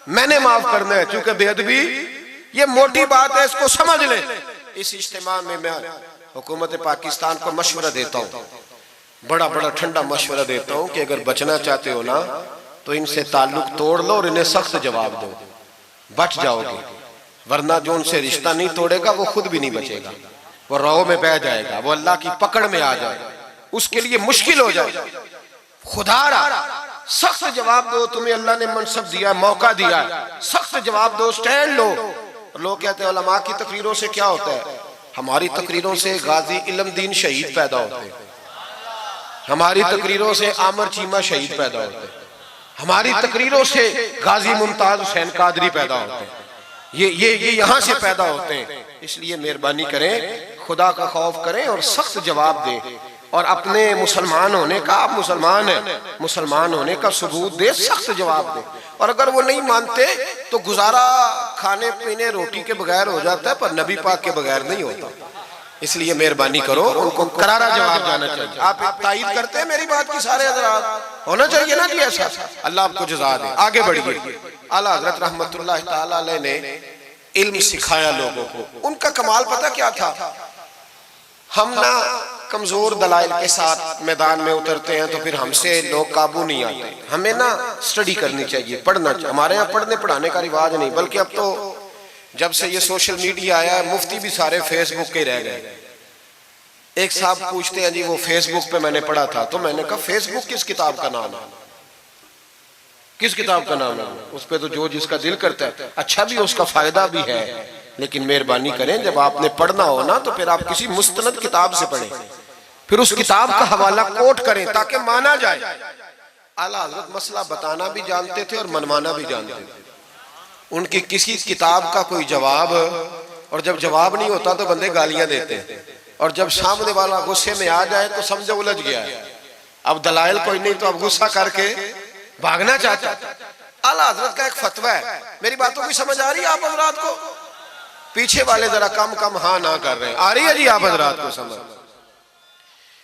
मैंने माफ करना है। क्योंकि बेअदबी ये मोटी बात है, इसको समझ ले। इस इज्तिमा में मैं हुकूमत पाकिस्तान को मशवरा देता हूँ, बड़ा बड़ा ठंडा मशवरा देता हूँ कि अगर बचना चाहते हो ना तो इनसे ताल्लुक तोड़ लो और इन्हें सख्त जवाब दो, बच जाओगे। वरना जो उनसे रिश्ता नहीं तोड़ेगा वो खुद भी नहीं बचेगा, वो राह में बह जाएगा, वो अल्लाह की पकड़ में आ जाए, उसके लिए मुश्किल हो जाए। खुदारा सख्त जवाब दो, तुम्हें अल्लाह ने मनसब दिया, मौका दिया, सख्त जवाब दो, स्टैंड लो। लोग कहते हैं उलमा की तकरीरों से क्या होता है, हमारी तकरीरों से गाजी इल्म दीन शहीद पैदा होते हैं, हमारी तकरीरों से आमर चीमा शहीद पैदा होते हैं, हमारी तकरीरों से गाजी मुमताज हुसैन कादरी पैदा होते हैं, ये यहाँ से पैदा होते हैं। इसलिए मेहरबानी करें, खुदा का खौफ करें और सख्त जवाब दें, और अपने मुसलमान होने का, आप मुसलमान हैं, मुसलमान होने का सबूत दे, सख्त जवाब दे। और अगर वो नहीं मानते तो गुजारा खाने पीने रोटी के बगैर हो जाता है, पर नबी पाक के बगैर नहीं होता। इसलिए मेहरबानी करो, उनको करारा जवाब जाना चाहिए। आप तायीद करते हैं मेरी बात की, सारे हज़रात होना चाहिए ना जी ऐसा। अल्लाह आपको जज़ा दे। आगे बढ़िए। आला हज़रत रहमतुल्लाह तआला अलैह ने इल्म सिखाया लोगों को। उनका कमाल पता क्या था, हम ना कमजोर दलाइल के साथ मैदान में उतरते हैं तो फिर हमसे लोग काबू नहीं आते। हमें ना स्टडी करनी चाहिए, पढ़ना चाहिए। हमारे यहाँ पढ़ने पढ़ाने का रिवाज नहीं, बल्कि अब तो जब से ये सोशल मीडिया आया है, मुफ्ती भी सारे फेसबुक के रह गए। एक साहब पूछते हैं जी वो फेसबुक पे मैंने पढ़ा था, तो मैंने कहा फेसबुक किस किताब का नाम है, किस किताब का नाम है? उस पे तो जो जिसका दिल करता है, अच्छा भी उसका फायदा भी है, लेकिन मेहरबानी करें जब आपने पढ़ना हो ना तो फिर आप किसी मुस्तनद किताब से पढ़ें, फिर उस किताब का हवाला कोट करें ताकि माना जाए। आला हज़रत मसला बताना भी जानते थे और मनवाना भी जानते थे। उनकी किसी किताब का कोई जवाब, और जब जवाब नहीं होता तो बंदे गालियां देते हैं, और जब सामने वाला गुस्से में आ जाए तो समझो उलझ गया है, अब दलाइल कोई नहीं तो अब गुस्सा करके भागना चाहता है। आला हजरत का एक फतवा है, मेरी बातों की समझ आ रही है आप हजरात को? पीछे वाले जरा कम कम हाँ ना कर रहे हैं, आ रही है जी आप हजरात को समझ?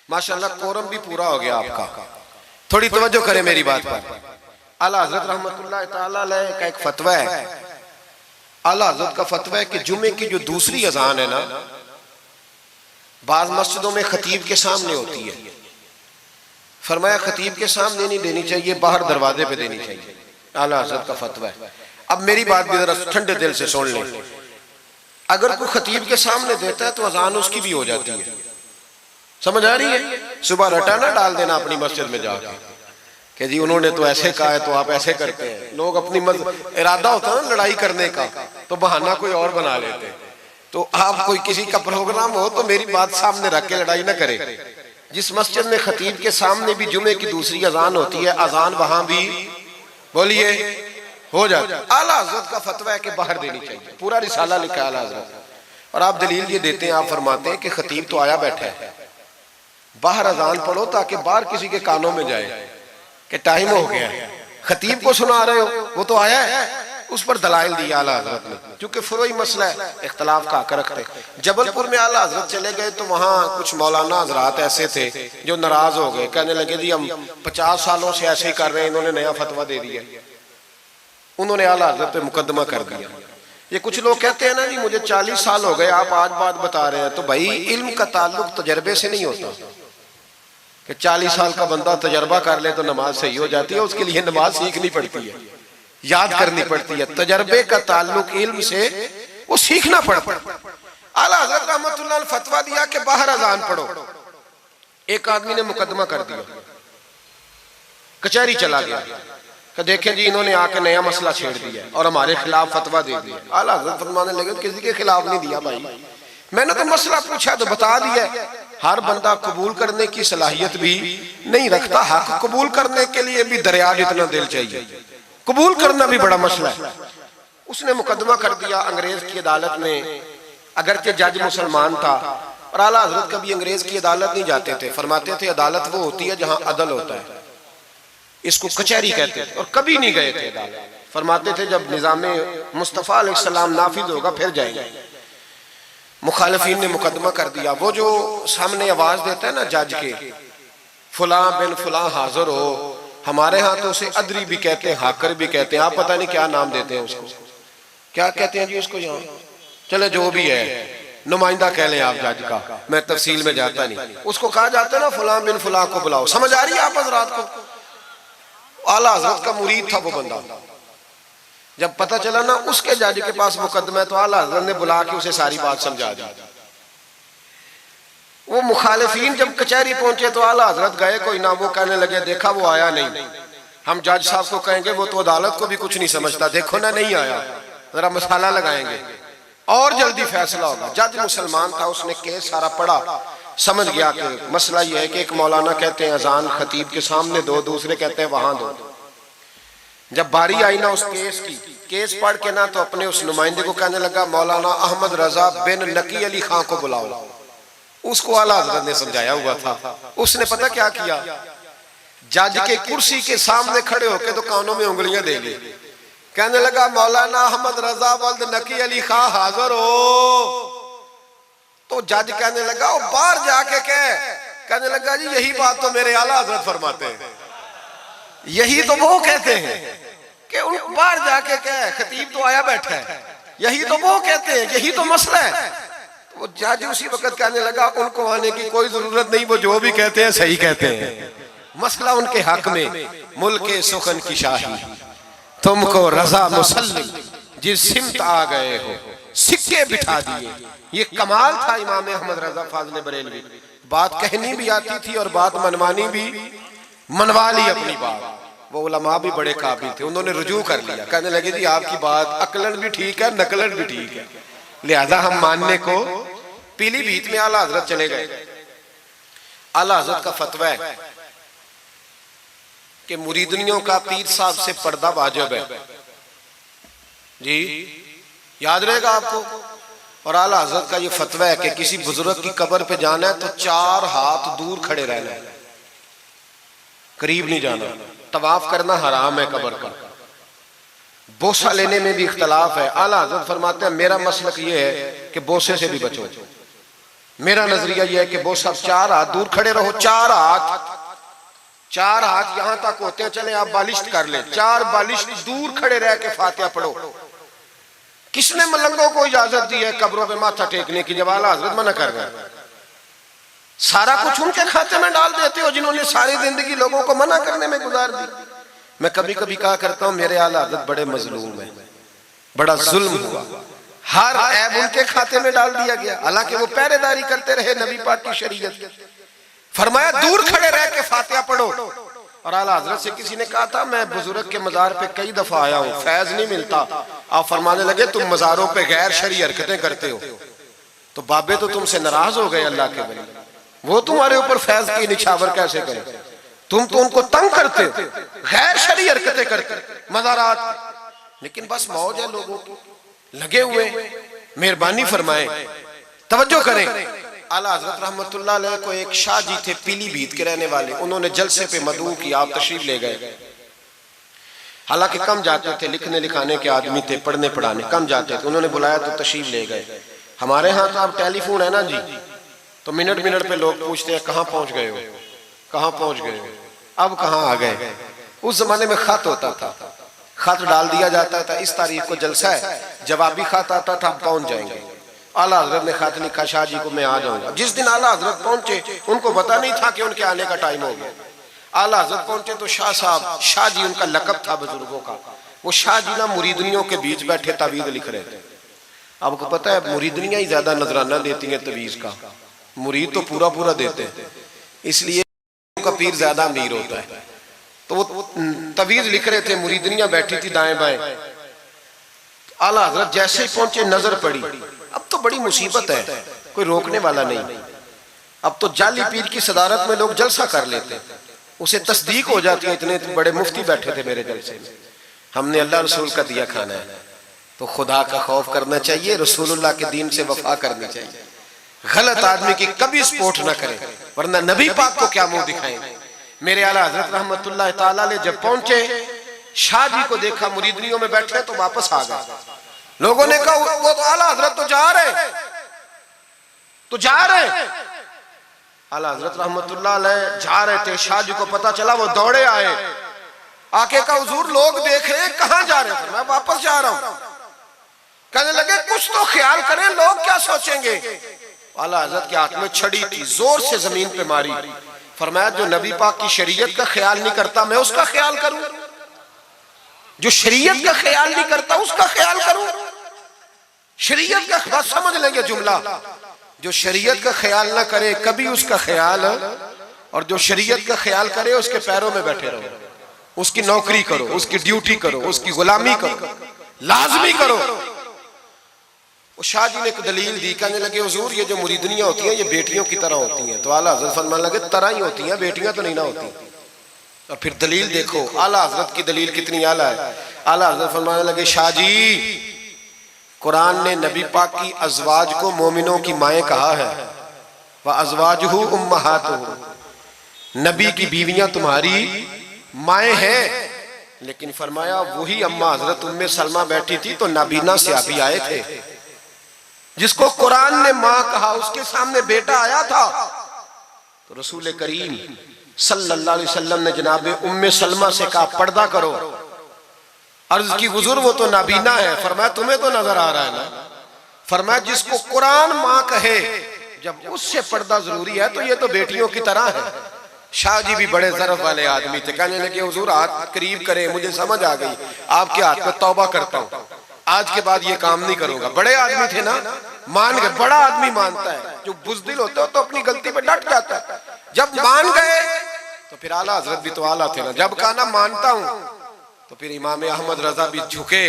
माशाल्लाह कोरम भी पूरा हो गया आपका, थोड़ी तवज्जो करें मेरी बात पर। आला हजरत रहमतुल्लाह ताला अलैह का एक फतवा है, आला हजरत का फतवा है कि जुमे की जो दूसरी अजान है ना, बाज मस्जिदों में खतीब के सामने होती है, फरमाया खतीब के सामने नहीं देनी चाहिए, बाहर दरवाजे पे देनी चाहिए। आला हजरत का फतवा है। अब मेरी बात भी जरा ठंडे दिल से सुन लें, अगर कोई खतीब के सामने देता है तो अजान उसकी भी हो जाती है, समझ आ रही है? सुबह रटा ना डाल देना अपनी मस्जिद में जाके कि जी उन्होंने तो ऐसे कहा है तो आप ऐसे करते हैं। लोग अपनी इरादा होता है ना लड़ाई करने का, तो बहाना कोई और बना लेते हैं। तो आप कोई किसी का प्रोग्राम हो तो मेरी बात सामने रख के लड़ाई ना करे। जिस मस्जिद में खतीब के सामने भी जुमे की दूसरी अजान होती है, अजान वहां भी बोलिए हो जाता है। आला हजरत का फतवा है कि बाहर देनी चाहिए, पूरा रिसाला लिखा है आला हजरत, और आप दलील ये देते हैं, आप फरमाते हैं कि खतीब तो आया बैठा है, बाहर अजान पढ़ो ताकि बाहर किसी के कानों में जाए कि टाइम हो गया है, खतीब को सुना रहे हो, वो तो आया है। उस पर दलाइल दिया आला हजरत ने, क्योंकि फुरोई मसला है, इख्तलाफ का हक रखते। जबलपुर में आला हजरत चले गए तो वहाँ कुछ मौलाना हजरात ऐसे थे जो नाराज हो गए, कहने लगे जी हम 50 सालों से ऐसे ही कर रहे हैं, इन्होंने नया फतवा दे दिया। उन्होंने आला हजरत पे मुकदमा कर दिया। ये कुछ लोग कहते हैं ना जी मुझे 40 साल हो गए, आप आज बात बता रहे हैं, तो भाई इल्म का ताल्लुक तजर्बे से नहीं होता कि 40 साल का बंदा तजर्बा कर ले तो नमाज सही हो जाती है, उसके लिए नमाज सीखनी पड़ती है, याद करनी पड़ती है। तजर्बे का ताल्लुक इल्म से, वो सीखना पड़ता है। आला हजरत रहमतुल्लाह अलैह फतवा दिया कि बाहर अजान पढ़ो। एक आदमी ने मुकदमा कर दिया, कचहरी चला गया कि देखें जी इन्होंने आके नया मसला छेड़ दिया और हमारे खिलाफ फतवा दे दिया। आला हजरत फरमाने लगे किसी के खिलाफ नहीं दिया भाई, मैंने तो मसला पूछा तो बता दिया। हर बंदा कबूल करने की सलाहियत भी नहीं रखता, हक कबूल करने के लिए भी दरिया जितना दिल चाहिए, कबूल करना भी बड़ा मसला है। उसने मुकदमा कर दिया अंग्रेज की अदालत में, अगरचे जज मुसलमान था, और आला हजरत कभी अंग्रेज की अदालत नहीं जाते थे, फरमाते थे अदालत वो होती है जहां अदल होता है, इसको कचहरी कहते थे, और कभी नहीं गए थे अदालत। फरमाते थे जब निजामे मुस्तफा अलैहिस्सलाम नाफिज होगा फिर जाएंगे। मुखालिफिन ने मुकदमा कर दिया। वो जो सामने आवाज देता है ना जज के, फुला बिन फुला हाजिर हो, हमारे यहाँ तो उसे अदरी भी कहते हैं, हाकर भी कहते हैं, आप पता नहीं क्या नाम देते हैं उसको, क्या कहते हैं जी उसको यहाँ, चले जो भी है, नुमाइंदा कह लें आप जज का, मैं तफसील में जाता नहीं। उसको कहा जाता है ना फुला बिन फुला को बुलाओ। समझ आ रही है आप हजरात को? आला हजरत का मुरीद था वो बंदा। जब पता चला ना उसके जज के पास मुकदमा है, तो आला हजरत ने बुला के उसे सारी बात समझा दी। वो मुखालिफिन जब कचहरी पहुंचे तो आला हजरत गए कोई ना, वो कहने लगे देखा वो आया नहीं, हम जज साहब को कहेंगे वो तो अदालत को भी कुछ नहीं समझता, देखो ना नहीं आया, जरा मसाला लगाएंगे और जल्दी फैसला होगा। जज मुसलमान था, उसने केस सारा पढ़ा, समझ गया कि मसला ये है कि एक मौलाना कहते हैं अजान खतीब के सामने दो, दूसरे कहते हैं वहां दो। जब बारी आई ना उस केस की, केस पढ़ के ना तो अपने उस नुमाइंदे को कहने लगा मौलाना अहमद रजा बिन नकी अली खां को बुलाओ। उसको आला हजरत ने समझाया हुआ था, उसने पता क्या किया, जज के कुर्सी के सामने खड़े होके तो कानों में उंगलियां दे ली, कहने लगा मौलाना अहमद रजा वल्द नकी अली खां हाजिर हो। तो जज कहने लगा वो बाहर जाके कहने लगा जी यही बात तो मेरे आला हजरत फरमाते हैं, यही तो वो कहते हैं कि उन बाहर जाके खतीब तो आया बैठा है, यही तो वो कहते हैं, यही तो मसला है। वो जज उसी वक्त कहने लगा उनको आने की कोई जरूरत नहीं, वो जो भी कहते हैं सही कहते हैं, मसला उनके हक में। मुल्के सुखन की शाही तुमको रजा मुसल्लिम जिस सिमत आ गए हो सिक्के बिठा दिए। ये कमाल था इमाम अहमद रजा फाज़िल बरेलवी, बात कहनी भी आती थी और बात मनवानी भी, मनवा ली अपनी बात। वो उलमा भी बड़े काबिल थे, उन्होंने रुजू कर लिया, कहने लगे जी आपकी बात अकलन भी ठीक है, नकलन भी ठीक है, लिहाजा हम मानने को। पीलीभीत में आला हजरत चले गए। आला हजरत का फतवा है कि मुरीदनियों का पीर साहब से पर्दा वाजिब है जी, याद रहेगा आपको। और आला हजरत का ये फतवा है कि किसी बुजुर्ग की कब्र पे जाना है तो 4 हाथ दूर खड़े रहना है, करीब नहीं जाना। तवाफ करना हराम है कब्र का। बोसा लेने में भी इख्तलाफ है। आला हजरत फरमाते हैं मेरा मसलक ये है कि बोसे से भी बचो। मेरा नजरिया यह है कि बोसा 4 हाथ दूर खड़े रहो। 4 हाथ यहां तक होते हैं, चले आप बालिश कर ले, 4 बालिश दूर खड़े रह के फातिहा पढ़ो। किसने मलंगों को इजाजत दी है कब्रों पे माथा टेकने की जब आला हजरत मना कर रहे हैं? सारा कुछ उनके खाते में डाल देते हो जिन्होंने सारी जिंदगी लोगों को मना करने में गुजार दी। मैं कभी कभी कहा करता हूं मेरे आला हजरत बड़े मजलूम है, बड़ा जुल्म हुआ, हर ऐब उनके खाते में डाल दिया गया, हालांकि वो पहरेदारी करते रहे नबी पाक की शरीयत। फरमाया दूर खड़े रह के फातिहा पढ़ो। और आला हजरत से किसी ने कहा था मैं बुजुर्ग के मजार पे कई दफा आया हूं, फैज नहीं मिलता। आप फरमाने लगे तुम मजारों पे गैर शरई हरकतें करते हो, तो बाबे तो तुमसे नाराज हो गए अल्लाह के वली, वो तुम्हारे ऊपर फैज की निछावर कैसे करें? तुम तो उनको तंग करते हो, गैर शरई हरकतें करते मजारात। लेकिन बस मौज है लोगों की, लगे हुए। मेहरबानी फरमाए, तवज्जो करें। आला हजरत रहमतुल्लाह अलैह को एक शाह जी थे पीलीभीत के रहने वाले, उन्होंने जलसे पे मदऊ की, आप तशरीफ ले गए। हालांकि कम जाते थे, लिखने लिखाने के आदमी थे, पढ़ने पढ़ाने कम जाते थे, उन्होंने बुलाया तो तशरीफ ले गए। हमारे यहाँ तो अब टेलीफोन है ना जी, तो मिनट मिनट पे लोग पूछते हैं कहाँ पहुंच गए हो, कहाँ पहुंच गए हो, अब कहाँ आ गए। उस जमाने में खत होता था, खत डाल दिया जाता था, इस तारीख को जलसा है, जवाबी खत आता था, पहुंच जाएंगे। आला हजरत ने खत लिखा शाह जी को मैं आ जाऊंगा। जिस दिन आला हजरत पहुंचे उनको पता नहीं था कि उनके आने का टाइम हो गया। आला हजरत पहुंचे तो शाह साहब, शाह जी उनका लकब था बुजुर्गों का, वो शाह जी ना मुरीदनियों के बीच बैठे तावीज़ लिख रहे थे। आपको पता है मुरीदनियां ही ज्यादा नजराना देती हैं तवीज़ का, मुरीद तो पूरा पूरा देते हैं, इसलिए का पीर ज्यादा अमीर होता है। तो वो तवीज़ लिख रहे थे, मुरीदनियां बैठी थी दाएं बाएं। आला हजरत जैसे ही पहुंचे नजर पड़ी, अब तो बड़ी मुसीबत है, कोई रोकने वाला नहीं। अब तो जाली पीर की सदारत में लोग जलसा कर लेते, उसे तस्दीक हो जाती है। इतने बड़े मुफ्ती बैठे थे मेरे जलसे में, हमने अल्लाह रसूल का दिया खाना है, तो खुदा का खौफ करना चाहिए, रसूलुल्लाह के दीन से वफा करनी चाहिए। गलत आदमी की कभी सपोर्ट ना करें, वरना नबी पाक को क्या मुंह दिखाएंगे। मेरे आला हजरत रहमतुल्लाह ताला अलैह जब पहुंचे, शाह जी को देखा मुरीदनियों में बैठे तो वापस आ गए। लोगों ने कहा वो तो आला हजरत तो जा रहे। आला हजरत रहमतुल्लाह अलैह जा रहे थे, शाह जी को पता चला, वो दौड़े आए, आके कहा हुजूर लोग देख रहे हैं, कहां जा रहे हैं? मैं वापस जा रहा हूं। कहने लगे कुछ तो ख्याल करें, लोग क्या सोचेंगे। आला हजरत के हाथ में छड़ी थी, जोर से जमीन पे मारी। फरमाया जो नबी पाक की शरीयत का ख्याल नहीं करता मैं उसका ख्याल करूं, जो शरीयत का ख्याल नहीं करता उसका ख्याल करूं। शरीयत का बात समझ लेंगे जुमला, जो शरीयत का ख्याल ना करे कभी उसका ख्याल, और जो शरीयत का ख्याल करे उसके पैरों में बैठे रहो, उसकी नौकरी करो, उसकी ड्यूटी करो, उसकी गुलामी करो, लाजमी करो। वो शाह जी ने एक दलील दी, कहने लगे हुजूर ये जो मुरीदनियां होती हैं ये बेटियों की तरह होती हैं। तो आला हजरत फरमाने लगे तरह ही होती हैं, बेटियां तो नहीं ना होती। और फिर दलील देखो, आला हजरत की दलील कितनी आला है। आला हजरत फरमाने लगे शाह जी कुरान ने नबी पाक की अजवाज को मोमिनों की माएँ कहा है, वह अजवाजुहु उम्महातुहु, नबी की बीवियां तुम्हारी माएँ हैं। लेकिन फरमाया वही अम्मा हजरत उम्मे सलमा बैठी थी तो नाबीना से अभी आए थे, जिसको कुरान ने माँ कहा उसके सामने बेटा आया था, तो रसूल करीम सल्लल्लाहु अलैहि वसल्लम ने जनाबे उम्मे सलमा से कहा पर्दा करो। अर्ज की हुजूर वो तो नाबीना है। फरमाया तुम्हें तो नजर आ रहा है ना। फरमाया जिसको कुरान माँ कहे जब उससे पर्दा जरूरी है तो ये तो बेटियों की तरह है। शाह जी भी बड़े ज़रफ़ वाले आदमी थे, कहने लगे हुजूर हाथ करीब करें, मुझे समझ आ गई, आपके हाथ में तौबा करता हूँ, आज के बाद ये काम नहीं करूंगा। बड़े आदमी थे ना, मान गए। बड़ा आदमी मानता है, जो बुज़दिल होता है तो अपनी गलती पे डट जाता है। जब मान गए तो फिर आला हजरत भी तो आला थे ना, जब कहा ना मानता हूं तो फिर इमाम अहमद रजा भी झुके।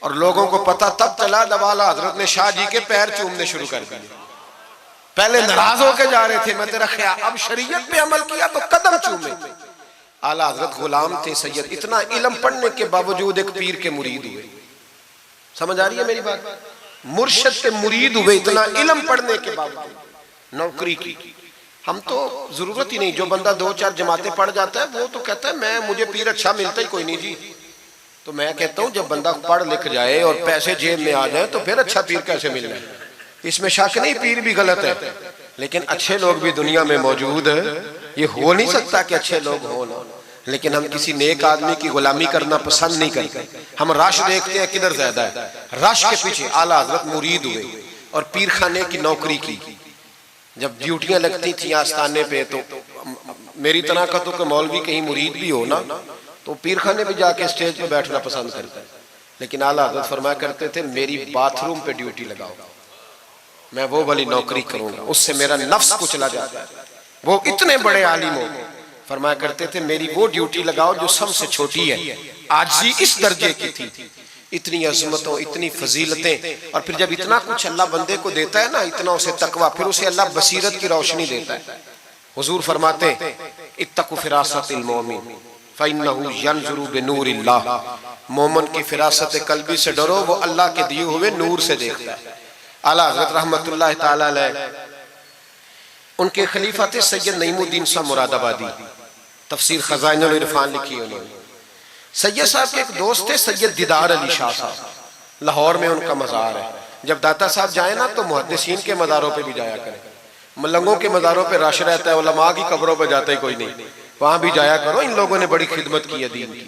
और लोगों को पता तब चला जब आला हजरत ने शाह जी के पैर चूमने शुरू कर दिए। पहले नाराज होकर जा रहे थे, मैं तेरा ख्याल, अब शरीयत पे अमल किया तो कदम चूमे। आला हजरत गुलाम थे सैयद, इतना इल्म पढ़ने के बावजूद एक पीर के मुरीद हुए। समझ आ रही है मेरी बात? मुर्शिद के मुरीद हुए, इतना इल्म पढ़ने के बावजूद नौकरी की। हम तो जरूरत ही नहीं, जो बंदा 2-4 जमातें पढ़ जाता है वो तो कहता है मुझे पीर अच्छा मिलता ही कोई नहीं जी। तो मैं कहता हूँ जब बंदा पढ़ लिख जाए और पैसे जेब में आ जाए तो फिर अच्छा पीर कैसे मिल जाए, इसमें शक नहीं, पीर भी गलत है, लेकिन अच्छे लोग भी दुनिया में मौजूद है। ये हो नहीं सकता कि अच्छे लोग हो ना, लेकिन हम किसी नेक आदमी की गुलामी करना पसंद नहीं करते। हम रश देखते हैं किधर ज्यादा है, रश के पीछे आला हजरत मुरीद हुए और पीर खाने की नौकरी की। जब ड्यूटियां लगती थी आस्थाने पे तो मेरी तरह का तो मौलवी कहीं मुरीद भी हो ना तो पीर खाने भी जाके स्टेज पे बैठना पसंद करता है, लेकिन आला हजरत फरमाया करते थे मेरी बाथरूम पे ड्यूटी लगाओ, मैं वो वाली नौकरी करूंगा, उससे मेरा नफ्स कुचला जाता है। वो इतने बड़े आलिम हो, फरमाया करते थे मेरी वो ड्यूटी लगाओ जो सबसे छोटी है, आजी इस दर्जे की थी, इतनी अजमतों इतनी फजीलतें, और फिर जब इतना कुछ अल्लाह बंदे को देता है ना, इतना उसे तकवा, फिर उसे अल्लाह बसीरत की रोशनी देता है। हुजूर फरमाते इत्तकु फिरासतिल मोमिन फइन्नहु यंजुरु बिनूरिल्लाह, मोमिन की फिरासत कल्बी से डरो, वो अल्लाह के दिए हुए नूर से देखता है। आला हज़रत रहमतुल्लाह ताला अलैह, उनके खलीफा थे सैयद नईमुद्दीन साहब मुरादाबादी, तफसीर खजाइनुल इरफान लिखी उन्होंने। सैयद साहब के एक दोस्त थे सैयद दीदार अली शाह साहब, लाहौर में उनका मज़ार है। जब दाता साहब जाए ना तो मुहद्दिसीन के मज़ारों पे भी जाया करें, मलंगों के मज़ारों पे रश रहता है, उलमा की कब्रों पे जाता ही कोई नहीं, वहां भी जाया करो, इन लोगों ने बड़ी खिदमत की है दीन की।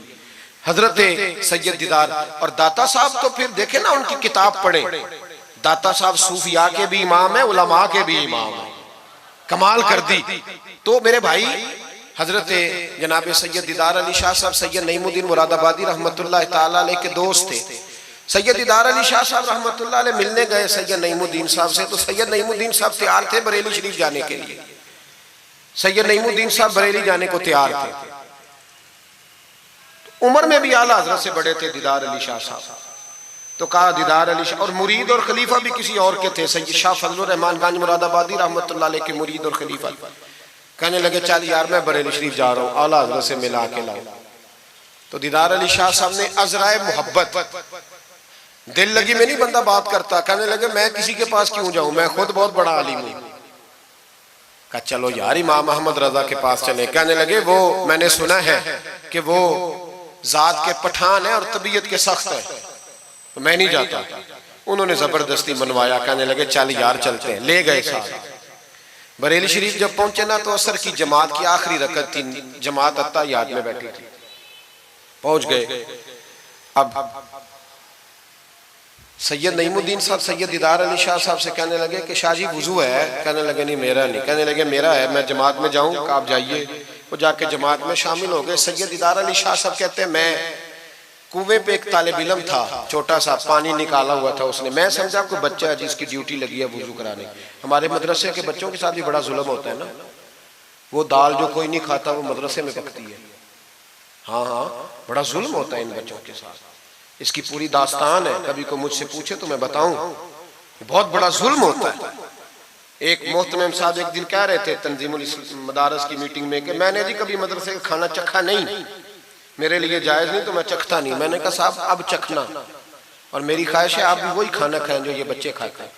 हजरत सैयद दीदार और दाता साहब तो फिर देखे ना, उनकी किताब पढ़े, दाता साहब सूफिया के भी इमाम है, उलमा के भी इमाम है, कमाल कर दी। तो मेरे भाई हजरत जनाब सैयद दीदार अली शाह साहब सैयद नईमुद्दीन मुरादाबादी रहमतुल्लाह ताला अलैह के दोस्त थे। सैयद दीदार अली शाह साहब रहमतुल्लाह अलैह मिलने गए सैयद नईमुद्दीन साहब से, तो सैयद नईमुद्दीन साहब तैयार थे बरेली शरीफ जाने के लिए। सैयद नईमुद्दीन साहब बरेली जाने को तैयार थे, उम्र में भी आला हजरत से बड़े थे दीदार अली शाह साहब। तो कहा दीदार अली शाह, और मुरीद और खलीफा भी किसी और के थे, सैयद शाह फजलुर रहमान गंज मुरादाबादी रहमतुल्लाह अलैह के मुरीद और खलीफा। कहने लगे चल यार मैं बरेली शरीफ जा रहा हूँ, आला हजरत से मिला के लाओ। तो दीदार अली शाह साहब ने अजराए मोहब्बत, दिल लगी में नहीं बंदा बात करता, कहने लगे मैं किसी के पास क्यों जाऊं, मैं खुद बहुत बड़ा आलिम हूं। कहा चलो यार इमाम अहमद रजा के पास चले। कहने लगे वो मैंने सुना है कि वो जात के पठान है और तबीयत के सख्त है, तो मैं नहीं जाता। उन्होंने जबरदस्ती मनवाया, कहने लगे चल यार चलते हैं, ले गए साथ। बरेली शरीफ जब पहुंचे ना तो असर की जमात की आखिरी रकत थी, जमात अत्ताहियात में बैठी थी। पहुंच गए, अब सैयद नईमुद्दीन साहब सैयद दीदार अली शाह साहब से कहने लगे कि शाह जी वुजू है? कहने लगे नहीं मेरा नहीं। कहने लगे मेरा है, मैं जमात में जाऊं? आप जाइए। वो जाके जमात में शामिल हो गए। सैयद दीदार अली शाह साहब कहते हैं मैं कुएं पे एक तालिब इल्म था, छोटा सा पानी निकाला हुआ था उसने, मैं समझा कोई बच्चा है जिसकी ड्यूटी लगी है वुजू कराने। हमारे मदरसे के बच्चों के साथ भी बड़ा जुल्म होता है ना, वो दाल जो कोई नहीं खाता वो मदरसे में पकती है। हाँ हाँ, बड़ा जुल्म होता है इन बच्चों के साथ, इसकी पूरी दास्तान है, कभी को मुझसे पूछे तो मैं बताऊं, बहुत बड़ा जुल्म होता है। एक मोहतरम साहब एक दिन कह रहे थे तंजीमुल मदारस की मीटिंग में कि मैंने जी कभी मदरसे का खाना चखा नहीं, मेरे लिए जायज नहीं तो मैं चखता नहीं। मैंने कहा साहब अब चखना, और मेरी ख्वाहिश है आप भी वही खाना खाएं जो ये बच्चे खाते हैं।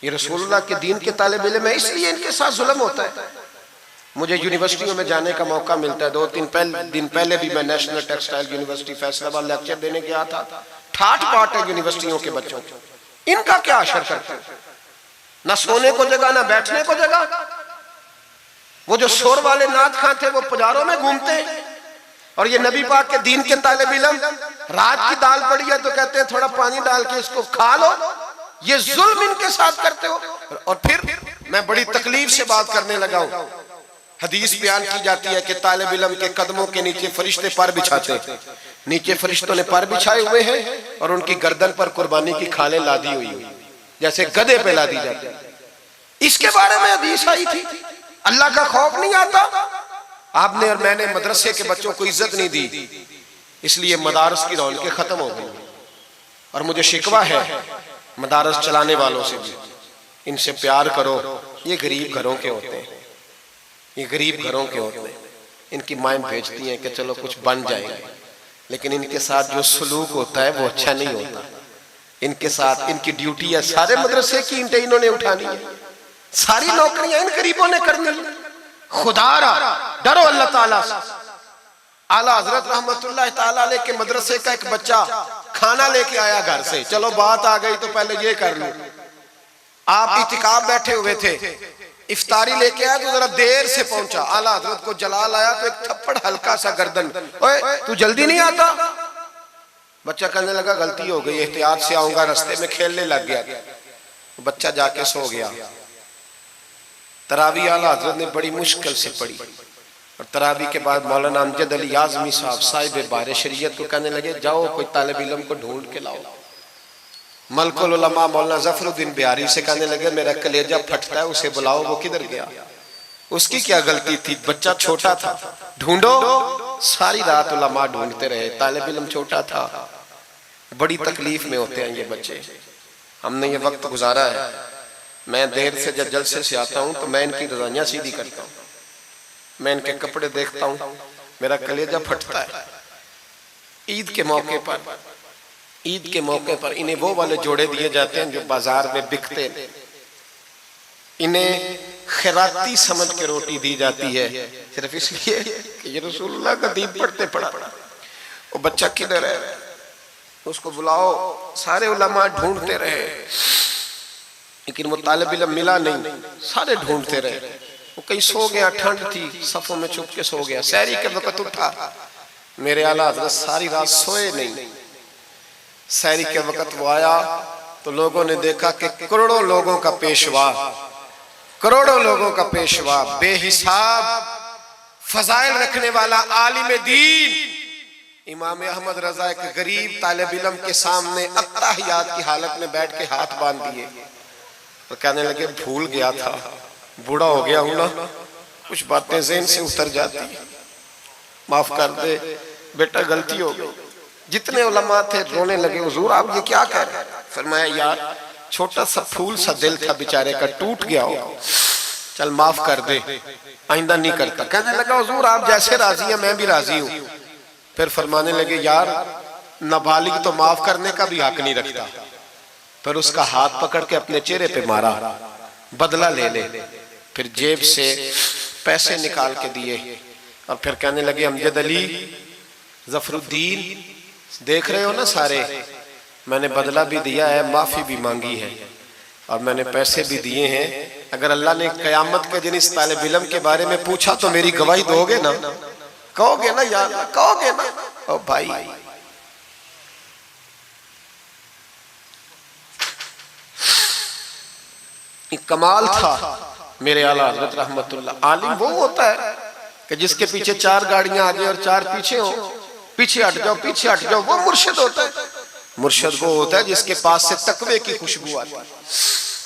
ये रसूलुल्लाह के दीन के तालिब इल्म है, इसलिए इनके साथ जुल्म होता है। मुझे यूनिवर्सिटियों में जाने का मौका मिलता है, 2-3 दिन पहले भी मैं national textile university Faisalabad lecture देने गया था। ठाठ बाट है यूनिवर्सिटियों के बच्चों को, इनका क्या असर करता है? ना सोने को जगह ना बैठने को जगह। वो जो शोर वाले नाथ खां थे वो पुजारों में घूमते हैं, और ये नबी पाक के दीन के तालिब इल्म रात की दाल पड़ी है तो कहते हैं थोड़ा पानी डाल के इसको खा लो। ये जुल्म इनके साथ करते हो। और फिर मैं बड़ी तकलीफ से बात करने लगा हूं। हदीस बयान की जाती है कि तालिब इल्म के कदमों के नीचे फरिश्ते पर बिछाते हैं, नीचे फरिश्तों ने पर बिछाए हुए हैं और उनकी गर्दन पर कुर्बानी की खालें लादी हुई है, जैसे गधे पे लादी जाती है। इसके बारे में हदीस आई थी। अल्लाह का खौफ नहीं आता? आपने और मैंने मदरसे के बच्चों को इज्जत नहीं दी, इसलिए मदारस की रौनकें खत्म हो गई। और मुझे शिकवा है मदारस चलाने वालों से भी, इनसे प्यार करो। ये गरीब घरों के होते हैं, ये गरीब घरों के होते हैं। इनकी माएं भेजती हैं कि चलो कुछ बन जाएगा, लेकिन इनके साथ जो सलूक होता है वो अच्छा नहीं होता। इनके साथ इनकी ड्यूटी है, सारे मदरसे की ईंटें इन्होंने उठानी है, सारी नौकरियां इन गरीबों ने करनी है। खुदारा डरो अल्लाह ताला से। आला हजरत रहमतुल्लाह ताला अलैह के मदरसे का एक बच्चा खाना लेके आया घर से, चलो बात आ गई तो पहले ये कर लो। आप इतिकाफ बैठे हुए थे, इफ्तारी लेके आया तो जरा देर से पहुंचा, आला हजरत को जलाल आया तो एक थप्पड़ हल्का सा गर्दन, ओए तू जल्दी नहीं आता? बच्चा कहने लगा गलती हो गई, एहतियात से आऊंगा, रास्ते में खेलने लग गया। बच्चा जाके सो गया। तरावी आला हजरत ने बड़ी मुश्किल से पढ़ी और तरावी के बाद मौलाना अमजद अली आजमी साहब साहिब बारे शरीयत को कहने लगे जाओ कोई तालिब इल्म को ढूंढ के लाओ। मलकुल उलमा मौलाना जफरुद्दीन बिहारी से कहने लगे मेरा कलेजा फटता है, उसे बुलाओ, वो किधर गया? उसकी क्या गलती थी? बच्चा छोटा था, ढूंढो। सारी रात उलमा ढूंढते रहे, तालिब इल्म छोटा था। बड़ी तकलीफ में होते हैं ये बच्चे। हमने ये वक्त गुजारा है, मैं देर से जब जलसे से आता हूँ तो मैं इनकी रजाइयाँ सीधी करता हूँ, मैं इनके कपड़े देखता हूँ, मेरा कलेजा फटता है। ईद के मौके पर इन्हें वो वाले जोड़े दिए जाते हैं जो बाजार में बिकते हैं, इन्हें खैराती समझ के रोटी दी जाती है सिर्फ इसलिए कि ये रसूलुल्लाह का दीन पढ़ते पढ़ा। वो बच्चा किधर है? उसको बुलाओ। सारे उलमा ढूंढते रहे लेकिन वो तालिब इल्म मिला नहीं, सारे ढूंढते रहे। वो कहीं सो गया, ठंड थी, सफों में छुप के सो गया। सहरी के वक्त उठा, मेरे आला हज़रत सारी रात सोए नहीं। सहरी के वक्त वो आया तो लोगों ने देखा कि करोड़ों लोगों का पेशवा, बेहिसाब फजाइल रखने वाला आलिम दीन इमाम अहमद रजा एक गरीब तालिब इल्म के सामने अत्ताहियात की हालत में बैठ के हाथ बांध दिए और कहने लगे भूल गया था, बूढ़ा हो गया हूं ना, कुछ बातें ज़हन से उतर जाती, माफ कर दे बेटा, गलती हो गई। जितने उलमा थे रोने लगे, हुजूर आप ये क्या कह रहे हैं? फरमाया यार छोटा सा फूल सा दिल था बेचारे का, टूट गया हो, चल माफ कर दे, आइंदा नहीं करता। कहने लगा हुजूर आप जैसे राजी हैं मैं भी राजी हूँ। फिर फरमाने लगे यार नाबालिग तो माफ करने का भी हक नहीं रखता। फिर उसका हाथ पकड़ के अपने चेहरे पे मारा, बदला ले ले। फिर जेब से पैसे निकाल के दिए और फिर कहने लगे अमजद अली जफरुद्दीन देख रहे हो ना सारे, मैंने बदला भी दिया है, माफी भी मांगी है और मैंने पैसे भी दिए हैं। अगर अल्लाह ने कयामत के दिन इस तालिब इल्म के बारे में पूछा तो मेरी गवाही दोगे ना? कहोगे ना यार, कहोगे ना? ओ भाई कमाल था मेरे आला हज़रत रहमतुल्लाह। आलिम वो होता है कि जिसके पीछे चार गाड़ियां आगे और चार पीछे हो, पीछे हट जाओ पीछे हट जाओ, वो मुर्शिद होता है। मुर्शिद वो होता है जिसके पास से तकवे की खुशबू आती है,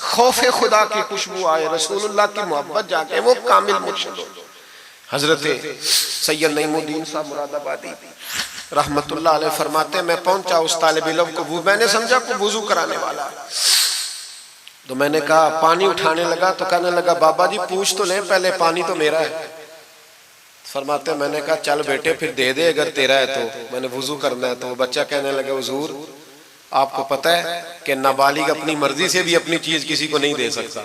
खौफे खुदा की खुशबू आए, रसूलुल्लाह की मोहब्बत जाके, वो कामिल मुर्शिद होता है। हजरत सैयद नईमुद्दीन साहब मुरादाबादी रहमतुल्लाह अलैह फरमाते मैं पहुंचा उस तालिब इल्म को, मैंने समझा को वुजू कराने वाला, तो मैंने कहा पानी उठाने लगा तो कहने लगा बाबा जी पूछ तो ले पहले, पानी तो मेरा है। फरमाते मैंने कहा चल बेटे फिर दे दे अगर तेरा है तो, मैंने वुजू करना है। तो वो बच्चा कहने लगा हुजूर आपको पता है कि नाबालिग अपनी मर्जी से भी अपनी चीज किसी को नहीं दे सकता।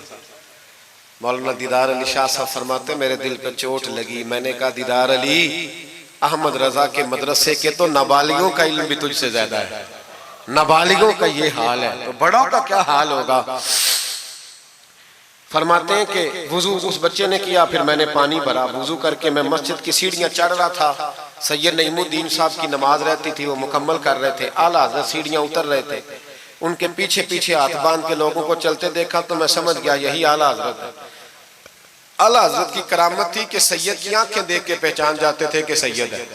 मौलाना दीदार अली शाह साहब फरमाते मेरे दिल पर चोट लगी। मैंने कहा दीदार अली अहमद रजा के मदरसे के तो नाबालिगों का इल्म भी तुझसे ज्यादा है, नाबालिगों का ये हाल है तो बड़ों का क्या हाल होगा। फरमाते हैं कि वुजू उस बच्चे ने किया, फिर मैंने पानी भरा, वुजू करके मैं मस्जिद की सीढ़ियां चढ़ रहा था। सैयद नईमुद्दीन साहब की नमाज रहती थी, वो मुकम्मल कर रहे थे, आला हज़रत सीढ़ियां उतर रहे थे, उनके पीछे पीछे हाथ बांध के लोगों को चलते देखा तो मैं समझ गया यही आला हज़रत है। आला हज़रत की करामत थी कि सैयद की आंखें देख के पहचान जाते थे कि सैयद है।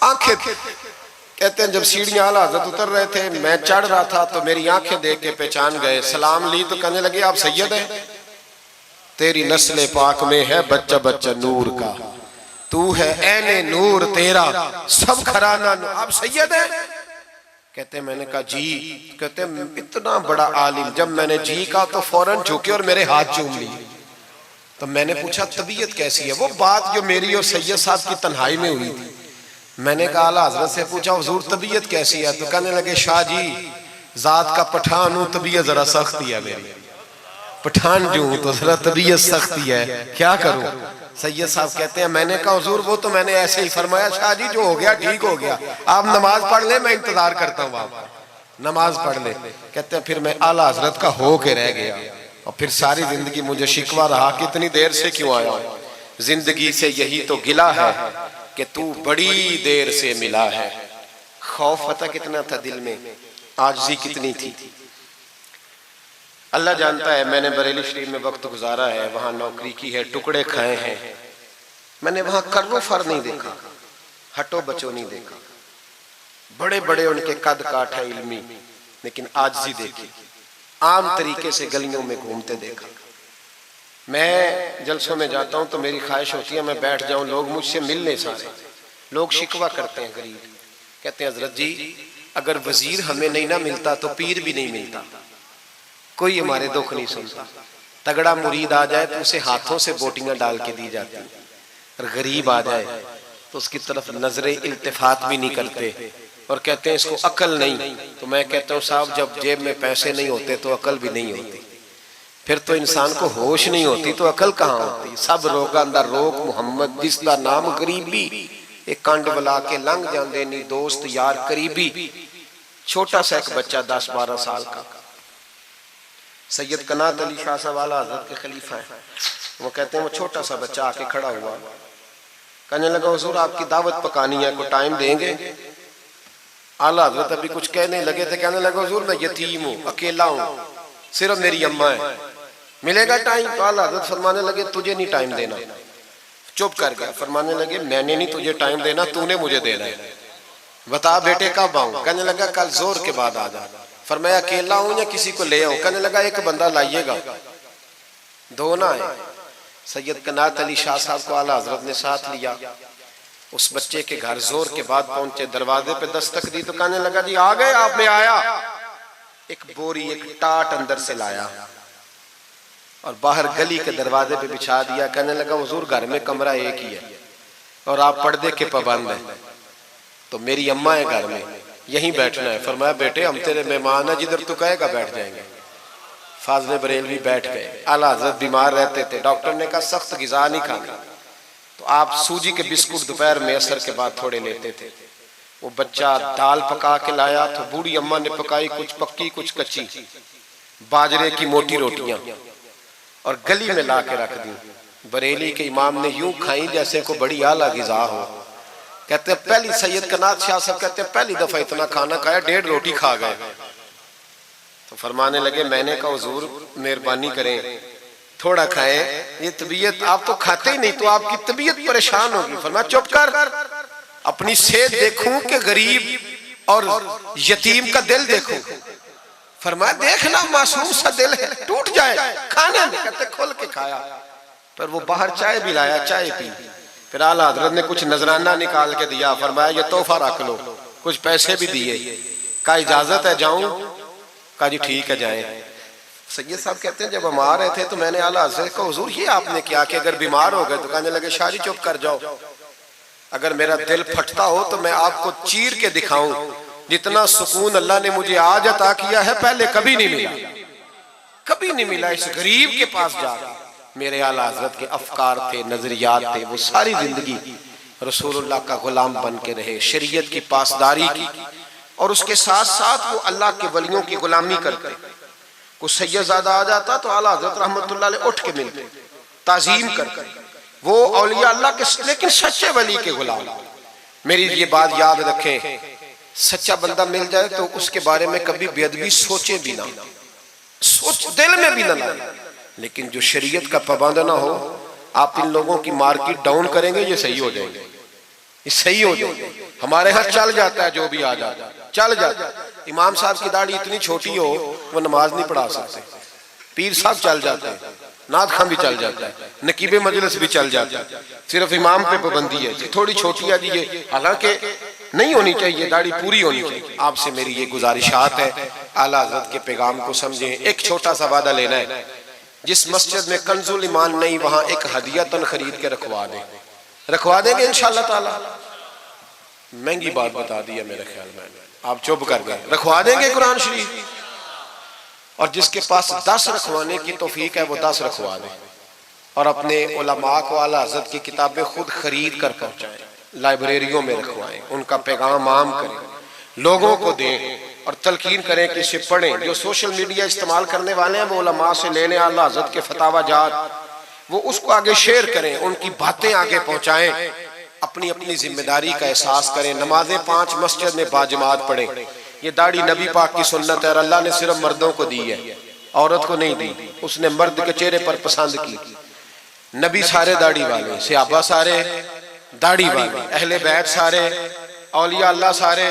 आंखें कहते हैं जब सीढ़ियां आला हज़रत उतर रहे थे मैं चढ़ रहा था तो मेरी आंखें देख के पहचान गए, सलाम ली तो कहने लगे आप सैयद है, तेरी नस्ल पाक में है बच्चा बच्चा नूर का, तू है ऐने नूर तेरा सब घराना, आप सैयद है? कहते मैंने कहा जी। कहते इतना बड़ा आलिम, जब मैंने जी कहा तो फौरन झुके और मेरे हाथ चूम लिए। तो मैंने पूछा तबीयत कैसी है? वो बात जो मेरी और सैयद साहब की तन्हाई में हुई थी। मैंने कहा आला हज़रत से पूछा हुजूर तबीयत कैसी है? तो कहने लगे शाह जी जात का पठान हूं, तबीयत जरा सख्ती है मेरी, पठान जो हूं तो जरा तबीयत सख्ती है, क्या करूं। सैयद साहब कहते हैं मैंने कहा हुजूर वो तो मैंने ऐसे ही फरमाया, शाह जी जो हो गया ठीक हो गया, आप नमाज पढ़ ले, मैं इंतजार करता हूँ, आप नमाज पढ़ ले। कहते हैं फिर मैं आला हजरत का हो के रह गया, और फिर सारी जिंदगी मुझे शिकवा रहा कि इतनी देर से क्यों आया हूं, जिंदगी से यही तो गिला है कि तू बड़ी देर से मिला है। खौफ पता कितना था दिल में, आजिज़ी कितनी थी, अल्लाह जानता है। मैंने बरेली शरीफ में वक्त गुजारा है, वहां नौकरी की है, टुकड़े खाए हैं, मैंने वहां कर्रो फर नहीं देखा, हटो बचो नहीं देखा, बड़े बड़े उनके कद काठ है इल्मी, लेकिन आजिज़ी देखी, आम तरीके से गलियों में घूमते देखा। मैं जलसों में जाता हूं तो मेरी ख्वाहिश होती है मैं बैठ जाऊं, लोग मुझसे मिलने सारे, लोग शिकवा करते हैं गरीब, कहते हैं हजरत जी अगर वजीर हमें नहीं ना मिलता तो पीर भी नहीं मिलता, कोई हमारे दुख नहीं सुनता, तगड़ा मुरीद आ जाए तो उसे हाथों से बोटियां डाल के दी जाती, और गरीब आ जाए तो उसकी तरफ नजरे इल्तिफात भी नहीं करते, और कहते हैं इसको अकल नहीं। तो मैं कहता हूँ साहब जब जेब में पैसे नहीं होते तो अकल भी नहीं होती, फिर तो इंसान को होश नहीं होती तो अकल कहाँ होती। सब रोगा अंदर रोग मोहम्मद जिसका नाम गरीबी, एक कंड बला के लंघ जाते नहीं दोस्त यार करीबी। छोटा सा एक बच्चा 10-12 साल का, सैयद कनात अली शाह साहब आला हज़रत के खलीफा है, वो कहते हैं वो छोटा सा बच्चा आके खड़ा हुआ, कहने लगा हुजूर आपकी दावत पकानी है, को टाइम देंगे। आला हज़रत अभी कुछ कहने लगे थे, कहने लगा हुजूर मैं यतीम हूँ, अकेला हूँ, सिर्फ मेरी अम्मा है, मिलेगा टाइम? तो आला हज़रत फरमाने लगे तुझे नहीं टाइम देना। चुप कर गया, फरमाने लगे मैंने नहीं तुझे टाइम देना, तूने मुझे देना है, बता बेटे कब आऊं? कहने लगा कल जोर के बाद आ जा। फरमाया अकेला हूं या किसी को ले आऊं? कहने लगा एक बंदा लाइएगा, दो ना आए। सैयद कनात अली शाह साहब को आला हजरत ने साथ लिया, उस बच्चे के घर जोर के बाद पहुंचे, दरवाजे पे दस्तक दी तो कहने लगा जी आ गए आप? में आया, एक बोरी एक टाट अंदर से लाया और बाहर गली के दरवाजे पे बिछा दिया। कहने लगा हुजूर घर में कमरा एक ही है और आप पर्दे के पाबंद हैं, तो मेरी अम्मा है घर में, यहीं बैठना है। फरमाया बेटे हम तेरे मेहमान है, जिधर तू कहेगा बैठ जाएंगे। फाज़िल बरेलवी बैठ गए। आला हज़रत बीमार रहते थे, डॉक्टर ने कहा सख्त ग़िज़ा नहीं खाना, तो आप सूजी के बिस्कुट दोपहर में असर के बाद थोड़े लेते थे। वो बच्चा दाल पका के लाया तो बूढ़ी अम्मा ने पकाई, कुछ पक्की कुछ कच्ची, बाजरे की मोटी रोटियां, और गली में ला के रख दी। बरेली के इमाम ने यूं खाई जैसे को बड़ी आला ग़िज़ा हो। कहते हैं पहली सैयद कनात शाह साहब कहते हैं पहली दफा इतना खाना खाया, 1.5 रोटी खा गए। तो फरमाने लगे मैंने कहा हुजूर मेहरबानी करें थोड़ा खाएं, ये तबीयत आप तो खाते ही नहीं तो आपकी तबीयत परेशान होगी। फरमाया चुप कर, अपनी सेहत देखूं कि गरीब और यतीम का दिल देखूं। फरमाया देखना मासूम सा दिल है, टूट जाए खाने में। कहते खोल के खाया, पर वो बाहर चाय भी लाया, चाय पी। फिर आला हज़रत ने कुछ नजराना निकाल के दिया, फरमाया ये तोहफा रख लो, कुछ पैसे भी दिए। कहा इजाजत है जाऊं? कहा जी ठीक है जाएं। सैयद साहब कहते हैं जब हम आ रहे थे तो मैंने आला हज़रत को हुजूर ये आपने क्या कि अगर बीमार हो गए? तो कहने लगे शाह जी चुप कर जाओ, अगर मेरा दिल फटता हो तो मैं आपको चीर के दिखाऊं, जितना सुकून अल्लाह ने मुझे आज अता किया है पहले कभी नहीं मिला, कभी नहीं मिला। इस गरीब के पास जाकर मेरे आला हज़रत के अफकार थे, नजरियात थे, वो सारी जिंदगी रसूलुल्लाह का गुलाम बन के रहे, शरीयत की पासदारी की, और उसके साथ साथ वो अल्लाह के वलियों की गुलामी करते। कुछ सैयदजादा आ जाता तो आला हज़रत रहमतुल्लाह अलैह उठ के मिलते, ताजीम करते। वो औलिया अल्लाह के लेकिन सच्चे वली के गुलाम। मेरी ये बात याद रखें, सच्चा बंदा मिल जाए तो उसके बारे में कभी बेअदबी सोचे भी ना, सोच दिल में भी ना लाए, लेकिन जो शरीयत का पाबंद ना हो, आप इन लोगों की मार्केट डाउन करेंगे ये सही हो जाएंगे, ये सही हो जाएंगे। हमारे यहाँ चल जाता है जो भी आ जाता है, चल जाता है। इमाम साहब की दाढ़ी इतनी छोटी हो वो नमाज नहीं पढ़ा सकते, पीर साहब चल जाते हैं, नात खां भी चल जाता है, नकीबे मजलिस भी चल जाता है, सिर्फ इमाम पे पाबंदी है जी थोड़ी छोटी है जी ये, हालांकि नहीं होनी चाहिए, दाढ़ी पूरी होनी चाहिए। आपसे मेरी ये गुजारिशात है, आला हज़रत के पैगाम को समझें। एक छोटा सा वादा लेना है, जिस मस्जिद में कंजुल ईमान नहीं वहां एक हदियतन खरीद के रखवा देंगे इंशाअल्लाह ताला। महंगी बात बता दी है मेरे ख्याल में, आप चुप कर गए। रखवा देंगे कुरान शरीफ, और जिसके पास 10 रखवाने की तौफीक है वो 10 रखवा दे, और अपने उलमा को आला हज़रत की किताबें खुद खरीद कर पहुंचाएं, लाइब्रेरियों में रखवाएं, उनका पैगाम आम करें, लोगों को दें और तलकीन करें कि इसे पढ़ें। जो सोशल मीडिया इस्तेमाल करने वाले हैं वो उलमा से ले लें आला हज़रत के फतावा जात, वो उसको आगे शेयर करें, उनकी बातें आगे पहुंचाएं, अपनी अपनी जिम्मेदारी का एहसास करें। नमाजें 5 मस्जिद में बाजमात पढ़ें। ये दाढ़ी नबी पाक की सुन्नत है और अल्लाह ने सिर्फ मर्दों को दी है, औरत को नहीं दी। उसने मर्द के चेहरे पर पसंद की। नबी सारे दाढ़ी वाले, सहाबा सारे दाढ़ी वाले, अहले बैत सारे, औलिया अल्लाह सारे।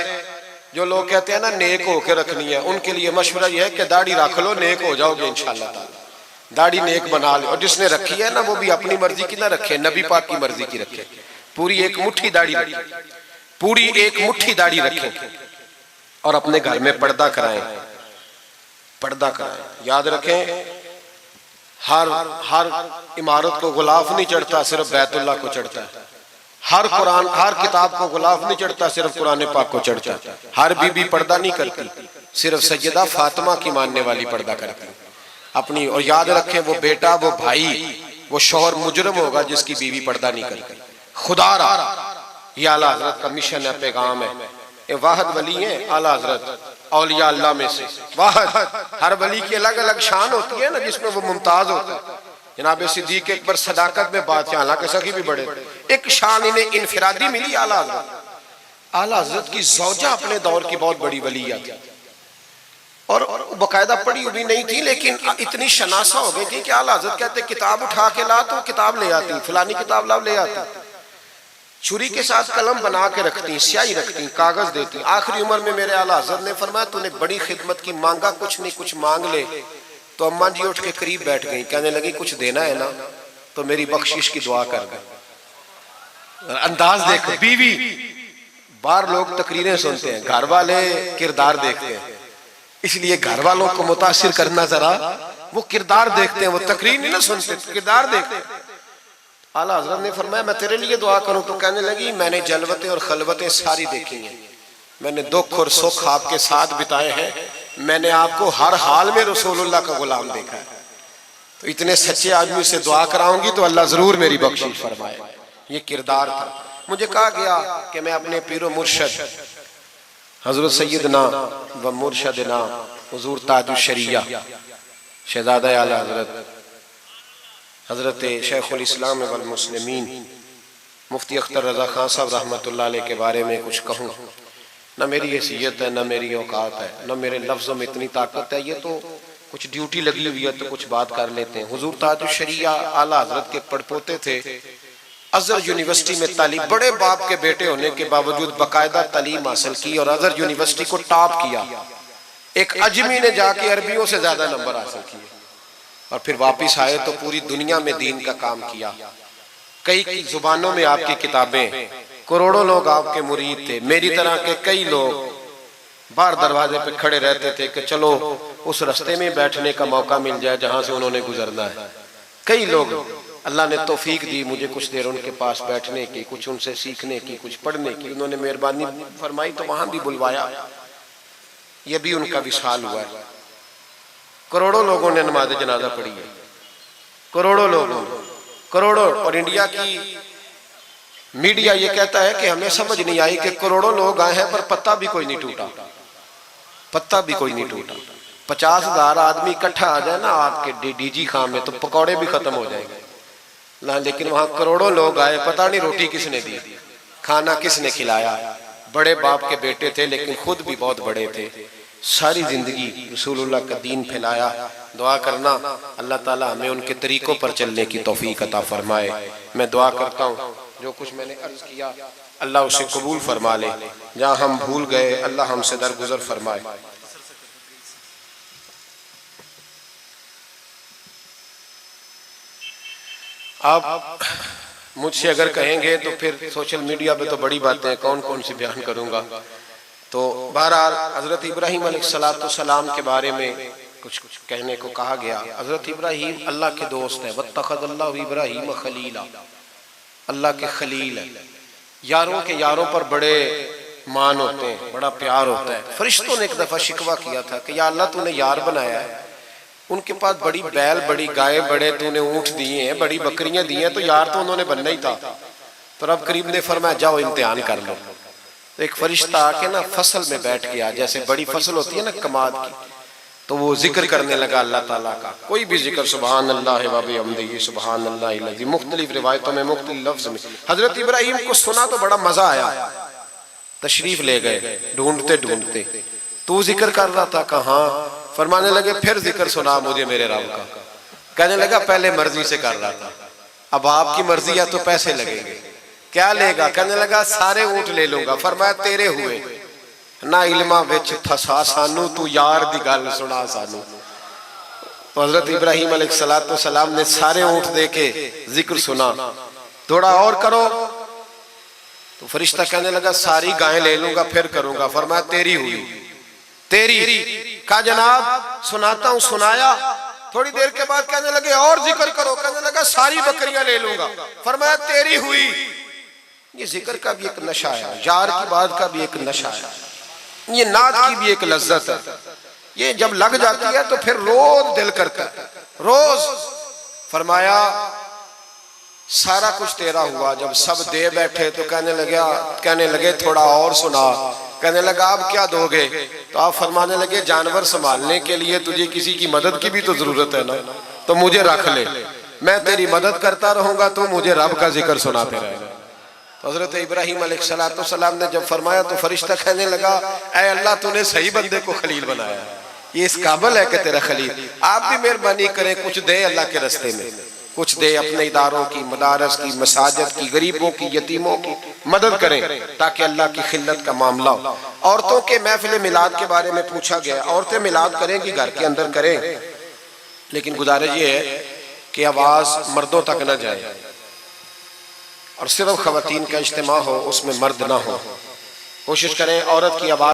जो लोग कहते हैं ना नेक होकर रखनी है, उनके लिए मशवरा यह है कि दाढ़ी रख लो, नेक हो जाओगे इंशाअल्लाह ताला। दाढ़ी नेक बना लो, और जिसने रखी है ना वो भी अपनी मर्जी की ना रखे, नबी पाक की मर्जी की रखे। पूरी एक मुट्ठी दाढ़ी रखे, पूरी एक मुट्ठी दाढ़ी रखें, और अपने घर में पर्दा कराएं, पर्दा कराएं। याद रखें, हर इमारत को गुलाफ नहीं चढ़ता, सिर्फ बैतुल्लाह को चढ़ता है। हर कुरान, हर किताब को गुलाफ नहीं चढ़ता, सिर्फ कुरान पाक को चढ़ता है। हर बीबी पर्दा नहीं करती, सिर्फ सैयदा फातिमा की मानने वाली पर्दा करती अपनी। और याद रखें, वो बेटा, वो भाई, वो शौहर मुजरम होगा जिसकी बीवी पर्दा नहीं करती। खुदा रहा, ये आला हज़रत का मिशन है, पैगाम है। ये वाहद वली है आला हज़रत औलिया अल्लाह में से वाहद। हर वली की अलग अलग शान होती है ना, जिसमें वो मुमताज होता है। जनाब सिद्दीक अकबर सदाकत में बादशाह, हालांकि सखी भी बड़े, एक शान इन्हें इनफिरादी मिली आला हज़रत। आला हज़रत की ज़ौजा अपने दौर की बहुत बड़ी वलिया थी, और बाकायदा पढ़ी हुई नहीं थी, लेकिन इतनी शनासा हो गई थी कि आला हज़रत कहते किताब उठा के ला तो किताब ले आती, फलानी किताब लाओ ले आती। छुरी के साथ कलम बना के रखती, स्याही रखती, कागज देती। आखिरी उम्र में मेरे आला हज़रत ने फरमाया तूने बड़ी खिदमत की, मांगा कुछ नहीं, कुछ मांग ले। तो अम्मा जी उठ के करीब बैठ गई, कहने लगी कुछ देना है ना तो मेरी बख्शिश की दुआ कर दे। अंदाज देखो, बीवी, बाहर लोग तकरीरें सुनते हैं, घर वाले किरदार देखते हैं, इसलिए घर वालों को मुतासिर करना, जरा वो किरदार देखते हैं, वो तकरीर नहीं ना सुनते, किरदार देखते हैं। आला हज़रत ने फरमाया मैं तेरे लिए दुआ करूं, तो कहने लगी मैंने जलवतें और खलवतें सारी देखी हैं, मैंने दुख और सुख आपके साथ बिताए हैं, मैंने आपको हर हाल में रसूलुल्लाह का गुलाम देखा है। तो इतने सच्चे आदमी से दुआ कराऊंगी तो अल्लाह जरूर मेरी बख्शिश फरमाए। ये किरदार था। मुझे कहा गया कि मैं अपने पीरो मुर्शद हजरत सैयदना व मुर्शदना हुजूर ताजुश शरिया शहजादा आला हजरत हजरत शेखुल इस्लाम वल मुस्लिमीन मुफ्ती अख्तर रजा खान साहब रहमतुल्लाह अलैह के बारे में कुछ कहूँ, न मेरी हैसियत है, न मेरी औकात है, न मेरे लफ्ज़ों में इतनी ताकत है। ये तो कुछ ड्यूटी लगी हुई है तो कुछ बात कर लेते हैं। हुजूर ताजुश शरिया आला हजरत के पड़पोते थे। अजहर यूनिवर्सिटी में तालीम, बड़े बाप के बेटे होने के बावजूद बाकायदा तालीम हासिल की और अजहर यूनिवर्सिटी को टॉप किया। एक अजमी ने जाके अरबियों से ज्यादा नंबर हासिल किए और फिर वापिस आए तो पूरी दुनिया में दीन का काम किया। कई जुबानों में आपकी किताबें, करोड़ों लोग आपके मुरीद थे। मेरी तरह के कई लोग बाहर दरवाजे पे खड़े रहते थे कि चलो उस रास्ते में बैठने का मौका मिल जाए जहां से उन्होंने गुजरना है। कई लोग अल्लाह ने तौफीक दी मुझे कुछ देर उनके पास बैठने की, कुछ उनसे सीखने की, कुछ पढ़ने की। उन्होंने मेहरबानी फरमाई तो वहां भी बुलवाया। यह भी उनका विशाल हुआ है। करोड़ों लोगों ने नमाज जनाजा पढ़ी है, करोड़ों लोगों, करोड़ों। और इंडिया की मीडिया ये कहता है कि हमें समझ नहीं आई कि करोड़ों लोग आए हैं पर पत्ता भी कोई नहीं टूटा, पत्ता भी कोई नहीं टूटा। 50,000 आदमी इकट्ठा आ जाए ना आपके डीजी खां में तो पकौड़े भी खत्म हो जाएंगे ना, लेकिन वहां करोड़ों लोग आए। पता नहीं रोटी किसने दी, खाना किसने खिलाया। बड़े बाप के बेटे थे लेकिन खुद भी बहुत बड़े थे। सारी जिंदगी रसूलुल्लाह का दीन फैलाया। दुआ करना अल्लाह ताला हमें उनके तरीकों पर चलने की तौफीक अता फरमाए। मैं दुआ करता हूँ जो कुछ मैंने अर्ज किया अल्लाह उसे कबूल फरमा ले। जहाँ हम भूल गए अल्लाह हमसे दरगुजर फरमाए। आप मुझसे अगर कहेंगे तो फिर सोशल मीडिया पे तो बड़ी बातें कौन कौन सी बयान करूंगा। तो बहरहाल हजरत इब्राहीम अलैहिस्सलाम के बारे में कुछ कहने को कहा गया। हजरत इब्राहीम अल्लाह के दोस्त है। वत्तखज़ल्लाहु इब्राहीम खलीला, अल्लाह के खलील है। यारों के यारों पर बड़े मान होते हैं, बड़ा प्यार होता है। फरिश्तों ने एक दफा शिकवा किया था कि या अल्लाह तूने यार बनाया है, उनके पास बड़ी बैल, बड़ी गाय, बड़े तूने ऊंट दिए हैं, बड़ी बकरियां दी हैं, तो यार तो उन्होंने बनना ही था। तो रब करीम ने फरमाया जाओ इम्तिहान कर लो। तो एक फरिश्ता आके ना फसल में बैठ गया, जैसे बड़ी फसल होती है ना कमाद की, तो वो जिक्र करने लगा अल्लाह ताला का, कोई भी जिक्र, सुबहान अल्लाह व बिहम्दिही सुबहान अल्लाह, मुख्तलिफ रिवायतों में मुख्तलिफ लफ्ज में। हजरत इब्राहिम को सुना तो बड़ा मजा आया, तशरीफ ले गए ढूंढते ढूंढते। तू जिक्र कर रहा था, कहाँ? फरमाने लगे फिर जिक्र सुना मुझे मेरे रब का। कहने लगा पहले मर्जी से कर रहा था, अब आपकी मर्जी है तो पैसे लगेंगे। क्या लेगा? कहने लगा सारे ऊंट ले लूंगा। फरमाया तेरे हुए ना इल्मा विच फसा सानू, तू यार दी गल सुना सानू। तो हजरत इब्राहिम अलैहिस्सलाम ने सारे ऊंट दे के जिक्र सुना, थोड़ा और करो। तो फरिश्ता कहने लगा सारी गायें ले लूंगा फिर करूंगा। फरमाया तेरी हुई, तेरी। कहा जनाब सुनाता हूं, सुनाया। थोड़ी देर के बाद कहने लगे और जिक्र करो। कहने लगा सारी बकरियां ले लूंगा। फरमाया तेरी हुई। ये जिक्र का भी एक नशा है, यार की बात का भी एक नशा है, ये नात की भी एक लज्जत है। ये जब लग जाती है तो फिर रोज दिल करता है, रोज। फरमाया सारा कुछ तेरा हुआ। जब सब दे बैठे तो कहने लगे थोड़ा और सुना। कहने लगा अब क्या दोगे? तो आप फरमाने लगे जानवर संभालने के लिए तुझे किसी की मदद की भी तो जरूरत है ना, तो मुझे रख ले, मैं तेरी मदद करता रहूंगा, तो मुझे रब का जिक्र सुनाते रहेगा। तो हजरत इब्राहिम अलैहिस्सलाम ने जब फरमाया तो फरिश्ता कहने लगा ऐ अल्लाह तूने सही बंदे को खलील बनाया, ये इस काबिल है कि तेरा खलील। आप भी मेहरबानी करें, कुछ दे अल्लाह के रास्ते में, कुछ दे अपने इदारों की, मदारस की, मसाजिद की, गरीबों की, यतीमों की मदद करें ताकि अल्लाह की खिल्लत का मामला हो। औरतों के महफिल मिलाद के बारे में पूछा गया, औरतें मिलाद करेंगी घर के अंदर करें, लेकिन गुजारिश ये है कि आवाज मर्दों तक न जाए और सिर्फ खवातीन का इज्तिमा हो, उसमें मर्द ना हो। कोशिश करें औरत की आवाज